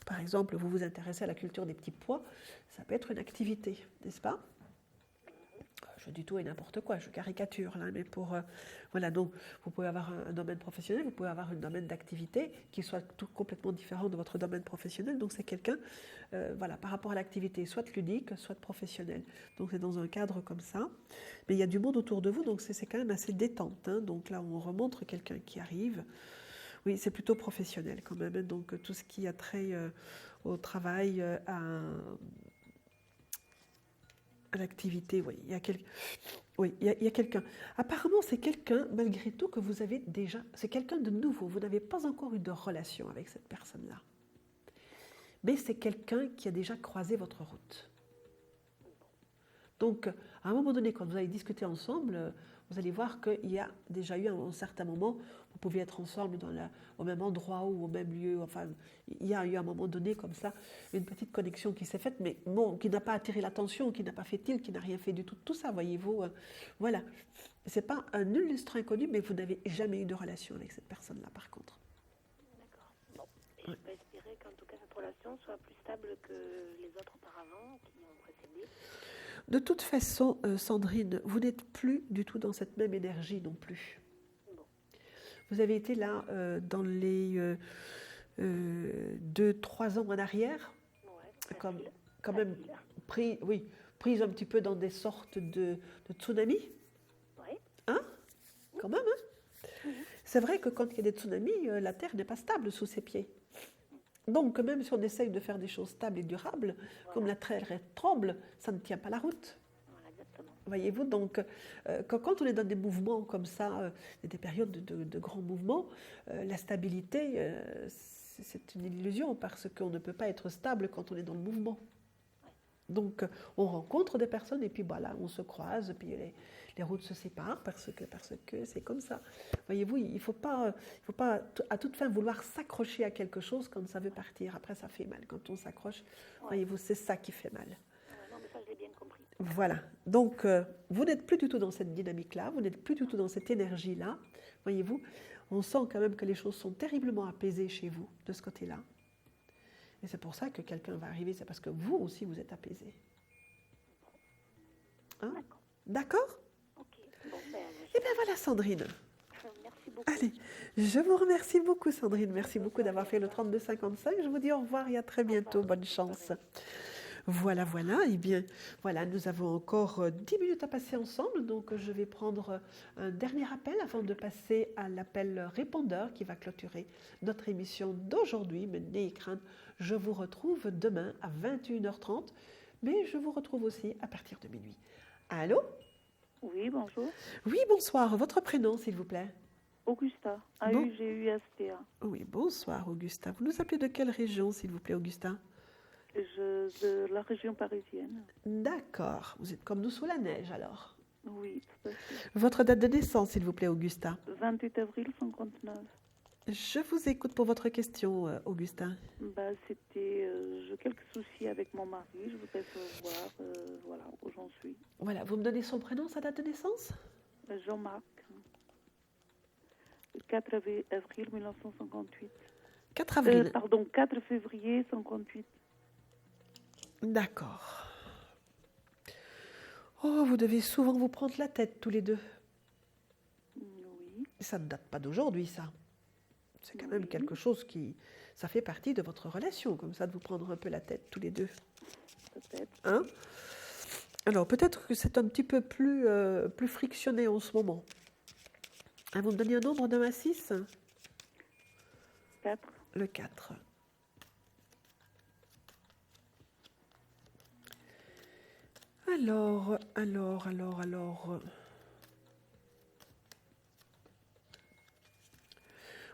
Speaker 1: par exemple vous vous intéressez à la culture des petits pois, ça peut être une activité, n'est-ce pas? Je dis tout et n'importe quoi, je caricature là, mais voilà, donc vous pouvez avoir un domaine professionnel, vous pouvez avoir un domaine d'activité qui soit tout complètement différent de votre domaine professionnel, donc c'est quelqu'un, voilà, par rapport à l'activité, soit ludique, soit professionnelle. Donc c'est dans un cadre comme ça, mais il y a du monde autour de vous, donc c'est quand même assez détente, donc là on remontre quelqu'un qui arrive. Oui, c'est plutôt professionnel quand même, donc tout ce qui a trait au travail, à l'activité, oui. Oui, il y a quelqu'un. Apparemment, c'est quelqu'un, malgré tout, que vous avez déjà... C'est quelqu'un de nouveau. Vous n'avez pas encore eu de relation avec cette personne-là. Mais c'est quelqu'un qui a déjà croisé votre route. Donc, à un moment donné, quand vous allez discuter ensemble, vous allez voir qu'il y a déjà eu un certain moment, vous pouvez être ensemble au même endroit ou au même lieu. Enfin, il y a eu à un moment donné, comme ça, une petite connexion qui s'est faite, mais bon, qui n'a pas attiré l'attention, qui n'a pas fait tilt, qui n'a rien fait du tout. Tout ça, voyez-vous, voilà. Ce n'est pas un illustre inconnu, mais vous n'avez jamais eu de relation avec cette personne-là, par contre.
Speaker 12: D'accord. Bon. Et je peux espérer qu'en tout cas, cette relation soit plus stable que les autres auparavant, qui ont précédé.
Speaker 1: De toute façon, Sandrine, vous n'êtes plus du tout dans cette même énergie non plus. Vous avez été là dans les 2-3 ans en arrière, quand même prise un petit peu dans des sortes de tsunamis.
Speaker 12: Oui.
Speaker 1: Hein? Quand même, hein? C'est vrai que quand il y a des tsunamis, la Terre n'est pas stable sous ses pieds. Donc, même si on essaye de faire des choses stables et durables, comme la Terre tremble, ça ne tient pas la route.
Speaker 12: Voilà, exactement.
Speaker 1: Voyez-vous, donc, quand on est dans des mouvements comme ça, des périodes de grands mouvements, la stabilité, c'est une illusion parce qu'on ne peut pas être stable quand on est dans le mouvement. Donc, on rencontre des personnes et puis voilà, on se croise, puis les routes se séparent parce que c'est comme ça. Voyez-vous, il ne faut pas à toute fin vouloir s'accrocher à quelque chose quand ça veut partir. Après, ça fait mal. Quand on s'accroche, voyez-vous, c'est ça qui fait mal.
Speaker 12: Non, mais ça, je l'ai bien compris.
Speaker 1: Voilà. Donc, vous n'êtes plus du tout dans cette dynamique-là, vous n'êtes plus du tout dans cette énergie-là. Voyez-vous, on sent quand même que les choses sont terriblement apaisées chez vous, de ce côté-là. Et c'est pour ça que quelqu'un va arriver, c'est parce que vous aussi, vous êtes apaisé. Hein? D'accord?
Speaker 12: Ok. Bon,
Speaker 1: Eh bien voilà, Sandrine.
Speaker 12: Merci beaucoup.
Speaker 1: Allez, je vous remercie beaucoup, Sandrine. Merci beaucoup d'avoir fait le 3255. Je vous dis au revoir et à très bientôt. Bonne chance. Voilà. Eh bien, voilà, nous avons encore 10 minutes à passer ensemble. Donc, je vais prendre un dernier appel avant de passer à l'appel répondeur qui va clôturer notre émission d'aujourd'hui. Mais n'ayez crainte, je vous retrouve demain à 21h30. Mais je vous retrouve aussi à partir de minuit. Allô?
Speaker 13: Oui, bonjour.
Speaker 1: Oui, bonsoir. Votre prénom, s'il vous plaît?
Speaker 13: Augusta, A-U-G-U-S-T-A.
Speaker 1: Oui, bonsoir, Augusta. Vous nous appelez de quelle région, s'il vous plaît, Augusta?
Speaker 13: De la région parisienne.
Speaker 1: D'accord. Vous êtes comme nous sous la neige, alors?
Speaker 13: Oui, tout à fait.
Speaker 1: Votre date de naissance, s'il vous plaît, Augusta?
Speaker 13: 28 avril 59.
Speaker 1: Je vous écoute pour votre question, Augusta.
Speaker 13: C'était... j'ai quelques soucis avec mon mari. Je voudrais savoir voilà, où j'en suis.
Speaker 1: Voilà. Vous me donnez son prénom, sa date de naissance?
Speaker 13: Jean-Marc. 4 avril 1958.
Speaker 1: 4 avril.
Speaker 13: 4 février 58.
Speaker 1: D'accord. Oh, vous devez souvent vous prendre la tête, tous les deux.
Speaker 13: Oui.
Speaker 1: Ça ne date pas d'aujourd'hui, ça. C'est quand même quelque chose qui... Ça fait partie de votre relation, comme ça, de vous prendre un peu la tête, tous les deux.
Speaker 13: Peut-être.
Speaker 1: Hein? Alors, peut-être que c'est un petit peu plus frictionné en ce moment. Ah, vous me donnez un nombre de 1 à 6?
Speaker 13: 4.
Speaker 1: Le 4. Alors.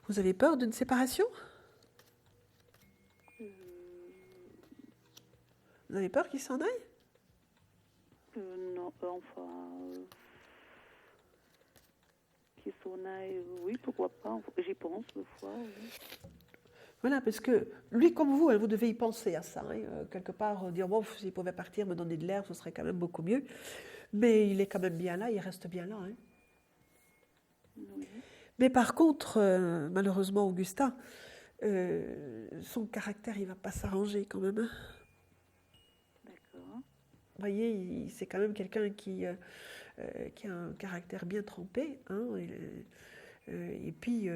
Speaker 1: Vous avez peur d'une séparation? Vous avez peur qu'il s'en aille?
Speaker 13: Non, enfin... qu'il s'en aille, oui, pourquoi pas. J'y pense des fois, oui.
Speaker 1: Voilà, parce que lui, comme vous, vous devez y penser à ça. Quelque part, dire, bon, s'il pouvait partir, me donner de l'air, ce serait quand même beaucoup mieux. Mais il est quand même bien là, il reste bien là. Hein.
Speaker 13: Oui.
Speaker 1: Mais par contre, malheureusement, Augusta, son caractère, il ne va pas s'arranger quand même. Hein.
Speaker 13: D'accord.
Speaker 1: Vous voyez, c'est quand même quelqu'un qui a un caractère bien trempé. Hein, et puis...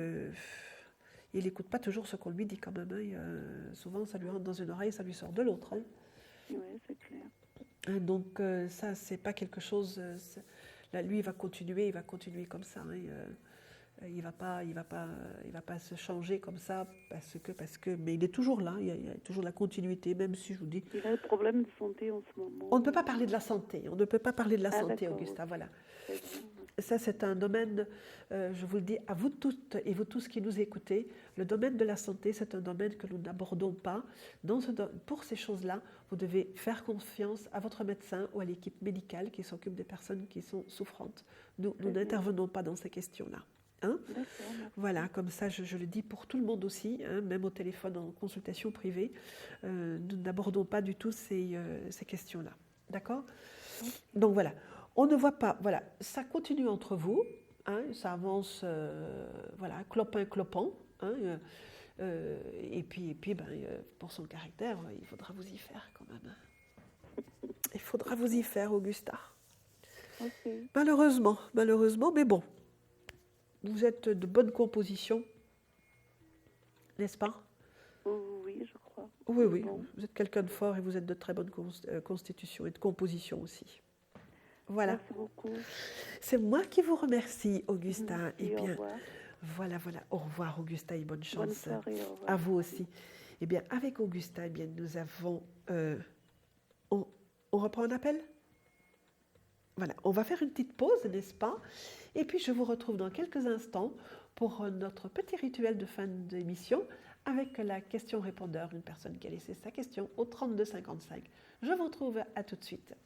Speaker 1: il n'écoute pas toujours ce qu'on lui dit quand même. Hein. Souvent, ça lui rentre dans une oreille, ça lui sort de l'autre. Hein.
Speaker 13: Oui, c'est clair.
Speaker 1: Donc ça, c'est pas quelque chose... Là, lui, il va continuer comme ça. Hein. Il va pas se changer comme ça parce que, mais il est toujours là. Il y a toujours la continuité, même si je vous dis.
Speaker 13: Il a un problème de santé en ce moment.
Speaker 1: On ne peut pas parler de la santé. On ne peut pas parler de la santé, Augusta.
Speaker 13: Okay.
Speaker 1: Voilà. Ça, c'est un domaine, je vous le dis, à vous toutes et vous tous qui nous écoutez, le domaine de la santé, c'est un domaine que nous n'abordons pas. Pour ces choses-là, vous devez faire confiance à votre médecin ou à l'équipe médicale qui s'occupe des personnes qui sont souffrantes. Nous n'intervenons pas dans ces questions-là. Hein? Voilà, comme ça, je le dis pour tout le monde aussi, hein, même au téléphone en consultation privée, nous n'abordons pas du tout ces questions-là. D'accord? Donc voilà. On ne voit pas, voilà, ça continue entre vous, hein, ça avance, voilà, clopin-clopant, hein, et puis pour son caractère, il faudra vous y faire quand même. Il faudra vous y faire, Augusta.
Speaker 13: Okay.
Speaker 1: Malheureusement, mais bon, vous êtes de bonne composition, n'est-ce pas?
Speaker 13: Oui, je crois.
Speaker 1: Oui, bon. Vous êtes quelqu'un de fort et vous êtes de très bonne constitution et de composition aussi. Voilà.
Speaker 13: Merci beaucoup.
Speaker 1: C'est moi qui vous remercie, Augusta.
Speaker 13: Merci,
Speaker 1: et bien,
Speaker 13: au revoir.
Speaker 1: Voilà. Au revoir, Augusta, et bonne chance.
Speaker 13: Bonne soirée, au revoir.
Speaker 1: À vous aussi. Eh bien, avec Augusta, eh bien, nous avons. On reprend un appel? Voilà, on va faire une petite pause, n'est-ce pas? Et puis, je vous retrouve dans quelques instants pour notre petit rituel de fin d'émission avec la question-répondeur, une personne qui a laissé sa question au 3255. Je vous retrouve à tout de suite.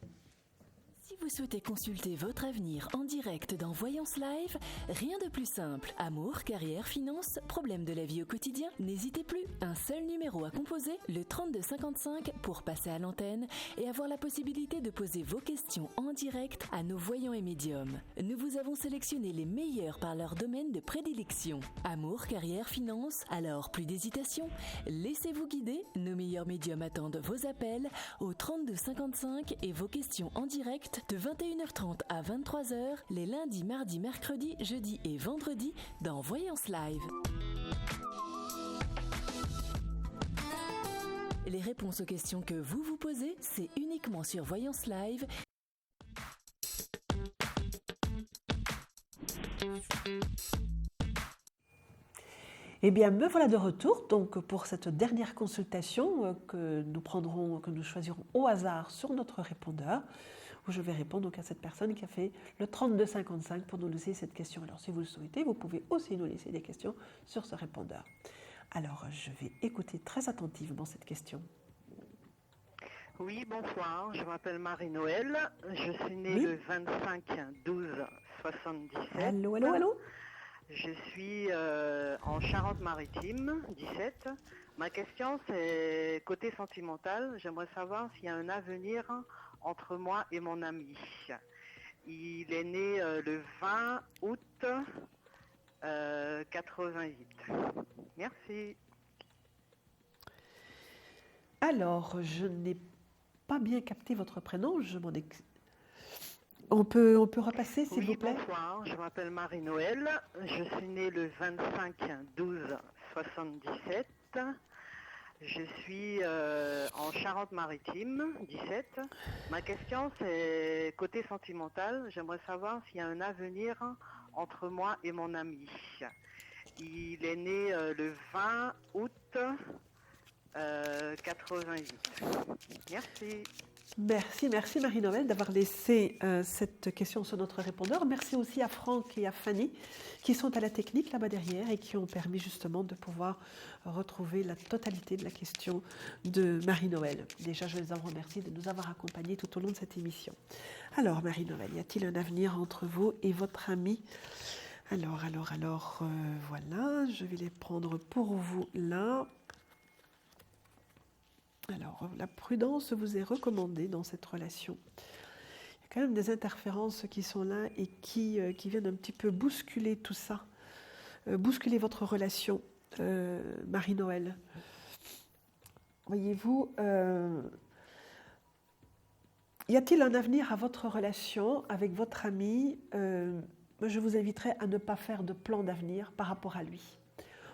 Speaker 7: Si vous souhaitez consulter votre avenir en direct dans Voyance Live, rien de plus simple. Amour, carrière, finances, problèmes de la vie au quotidien, n'hésitez plus. Un seul numéro à composer, le 3255, pour passer à l'antenne et avoir la possibilité de poser vos questions en direct à nos voyants et médiums. Nous vous avons sélectionné les meilleurs par leur domaine de prédilection. Amour, carrière, finances, alors plus d'hésitation. Laissez-vous guider, nos meilleurs médiums attendent vos appels au 3255 et vos questions en direct de 21h30 à 23h, les lundis, mardis, mercredis, jeudis et vendredis dans Voyance Live. Les réponses aux questions que vous vous posez, c'est uniquement sur Voyance Live.
Speaker 1: Eh bien, me voilà de retour donc pour cette dernière consultation que nous choisirons au hasard sur notre répondeur, où je vais répondre donc à cette personne qui a fait le 3255 pour nous laisser cette question. Alors, si vous le souhaitez, vous pouvez aussi nous laisser des questions sur ce répondeur. Alors, je vais écouter très attentivement cette question.
Speaker 14: Oui, bonsoir, je m'appelle Marie-Noël, je suis née le 25/12/77.
Speaker 1: Allô?
Speaker 14: Je suis en Charente-Maritime, 17. Ma question, c'est côté sentimental. J'aimerais savoir s'il y a un avenir entre moi et mon ami. Il est né le 20 août 88. Merci.
Speaker 1: Alors, je n'ai pas bien capté votre prénom. On peut repasser, s'il vous plaît?
Speaker 14: Bonsoir, je m'appelle Marie-Noël, je suis née le 25/12/77, je suis en Charente-Maritime, 17. Ma question, c'est côté sentimental, j'aimerais savoir s'il y a un avenir entre moi et mon ami. Il est né le 20 août 88. Merci.
Speaker 1: Merci Marie-Noël d'avoir laissé cette question sur notre répondeur. Merci aussi à Franck et à Fanny qui sont à la technique là-bas derrière et qui ont permis justement de pouvoir retrouver la totalité de la question de Marie-Noël. Déjà, je les en remercie de nous avoir accompagnés tout au long de cette émission. Alors Marie-Noël, y a-t-il un avenir entre vous et votre ami? Alors, voilà, je vais les prendre pour vous là. Alors, la prudence vous est recommandée dans cette relation. Il y a quand même des interférences qui sont là et qui viennent un petit peu bousculer tout ça, bousculer votre relation, Marie-Noël. Voyez-vous, y a-t-il un avenir à votre relation avec votre ami? Je vous inviterai à ne pas faire de plan d'avenir par rapport à lui.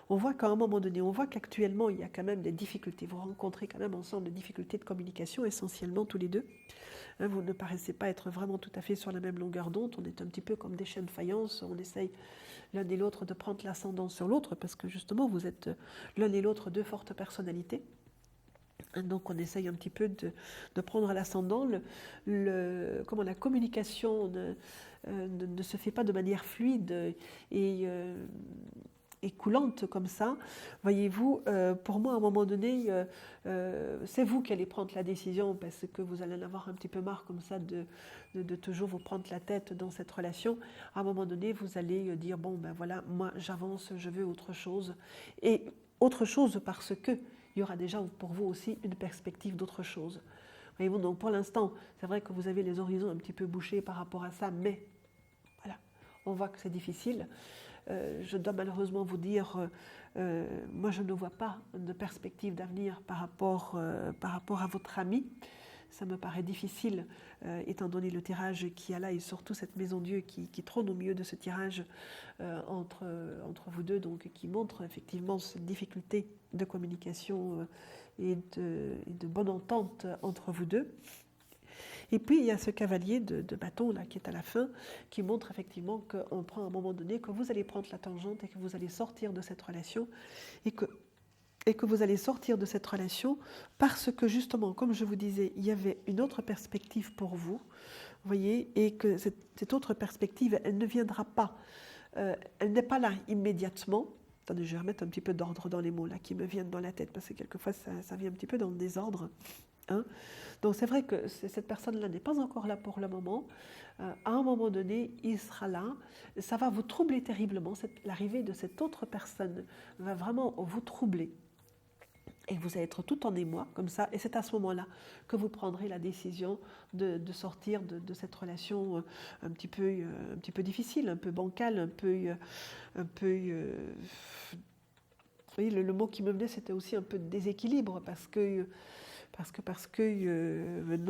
Speaker 1: on voit qu'à un moment donné, on voit qu'actuellement, il y a quand même des difficultés. Vous rencontrez quand même ensemble des difficultés de communication, essentiellement tous les deux. Hein, vous ne paraissez pas être vraiment tout à fait sur la même longueur d'onde. On est un petit peu comme des chaînes de faïence. On essaye l'un et l'autre de prendre l'ascendant sur l'autre parce que justement, vous êtes l'un et l'autre deux fortes personnalités. Donc on essaye un petit peu de prendre l'ascendant. Comment la communication ne se fait pas de manière fluide et coulante comme ça. Voyez-vous, pour moi, à un moment donné, c'est vous qui allez prendre la décision parce que vous allez en avoir un petit peu marre comme ça de toujours vous prendre la tête dans cette relation. À un moment donné, vous allez dire, bon, ben voilà, moi j'avance, je veux autre chose. Et autre chose parce que il y aura déjà pour vous aussi une perspective d'autre chose. Voyez-vous, donc pour l'instant, c'est vrai que vous avez les horizons un petit peu bouchés par rapport à ça, mais voilà, on voit que c'est difficile. Je dois malheureusement vous dire, moi je ne vois pas de perspective d'avenir par rapport à votre ami. Ça me paraît difficile, étant donné le tirage qu'il y a là et surtout cette maison Dieu qui trône au milieu de ce tirage entre vous deux, donc qui montre effectivement cette difficulté de communication et de bonne entente entre vous deux. Et puis il y a ce cavalier de bâton là qui est à la fin, qui montre effectivement qu'on prend à un moment donné, que vous allez prendre la tangente et que vous allez sortir de cette relation et que vous allez sortir de cette relation parce que justement, comme je vous disais, il y avait une autre perspective pour vous, voyez, et que cette autre perspective, elle ne viendra pas, elle n'est pas là immédiatement. Attendez, je vais remettre un petit peu d'ordre dans les mots là qui me viennent dans la tête parce que quelquefois ça vient un petit peu dans le désordre. Hein. Donc c'est vrai que cette personne-là n'est pas encore là pour le moment. À un moment donné, il sera là. Ça va vous troubler terriblement. L'arrivée de cette autre personne va vraiment vous troubler. Et vous allez être tout en émoi, comme ça. Et c'est à ce moment-là que vous prendrez la décision de sortir de cette relation un petit peu difficile, un peu bancale, un peu vous voyez, le mot qui me venait, c'était aussi un peu de déséquilibre, parce que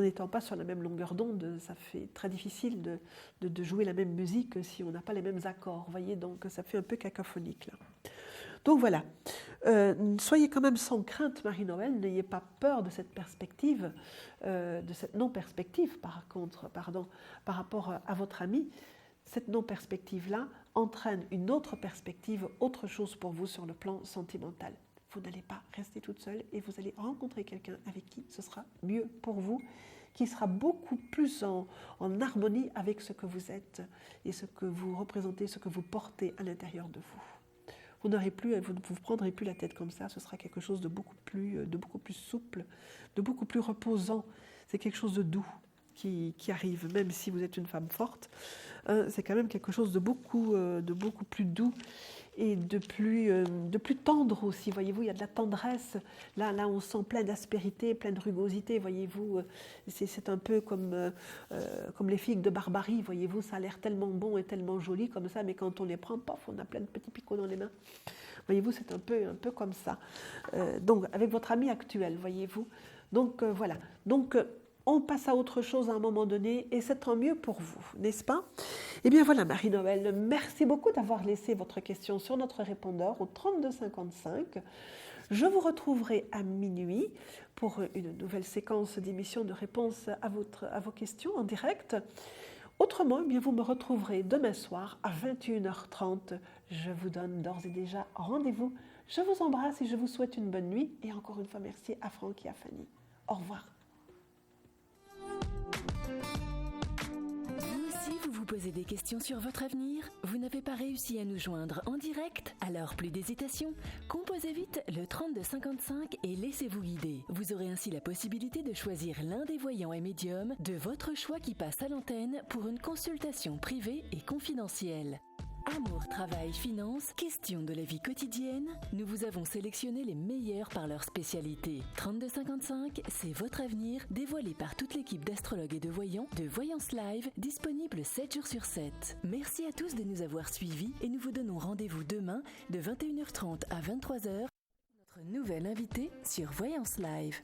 Speaker 1: n'étant pas sur la même longueur d'onde, ça fait très difficile de jouer la même musique si on n'a pas les mêmes accords, vous voyez, donc ça fait un peu cacophonique là. Donc voilà, soyez quand même sans crainte, Marie-Noël, n'ayez pas peur de cette perspective, de cette non-perspective par rapport à votre ami. Cette non-perspective-là entraîne une autre perspective, autre chose pour vous sur le plan sentimental. Vous n'allez pas rester toute seule et vous allez rencontrer quelqu'un avec qui ce sera mieux pour vous, qui sera beaucoup plus en harmonie avec ce que vous êtes et ce que vous représentez, ce que vous portez à l'intérieur de vous. Vous ne vous prendrez plus la tête comme ça, ce sera quelque chose de beaucoup plus souple, de beaucoup plus reposant. C'est quelque chose de doux qui arrive, même si vous êtes une femme forte. C'est quand même quelque chose de beaucoup plus doux et de plus tendre aussi. Voyez-vous, il y a de la tendresse. Là, on sent plein d'aspérité, plein de rugosité. Voyez-vous, c'est un peu comme les figues de Barbarie. Voyez-vous, ça a l'air tellement bon et tellement joli comme ça, mais quand on les prend, paf, on a plein de petits picots dans les mains. Voyez-vous, c'est un peu comme ça. Donc, avec votre ami actuel, voyez-vous. Donc, voilà. Donc, on passe à autre chose à un moment donné et c'est tant mieux pour vous, n'est-ce pas? Eh bien voilà, Marie-Noël, merci beaucoup d'avoir laissé votre question sur notre répondeur au 3255. Je vous retrouverai à minuit pour une nouvelle séquence d'émission de réponses à vos questions en direct. Autrement, eh bien, vous me retrouverez demain soir à 21h30. Je vous donne d'ores et déjà rendez-vous. Je vous embrasse et je vous souhaite une bonne nuit. Et encore une fois, merci à Franck et à Fanny. Au revoir.
Speaker 7: Vous aussi, vous vous posez des questions sur votre avenir? Vous n'avez pas réussi à nous joindre en direct? Alors plus d'hésitation. Composez vite le 3255 et laissez-vous guider. Vous aurez ainsi la possibilité de choisir l'un des voyants et médiums de votre choix qui passe à l'antenne pour une consultation privée et confidentielle. Amour, travail, finances, questions de la vie quotidienne, nous vous avons sélectionné les meilleurs par leur spécialité. 3255, c'est votre avenir, dévoilé par toute l'équipe d'astrologues et de voyants de Voyance Live, disponible 7 jours sur 7. Merci à tous de nous avoir suivis et nous vous donnons rendez-vous demain de 21h30 à 23h. Notre nouvel invité sur Voyance Live.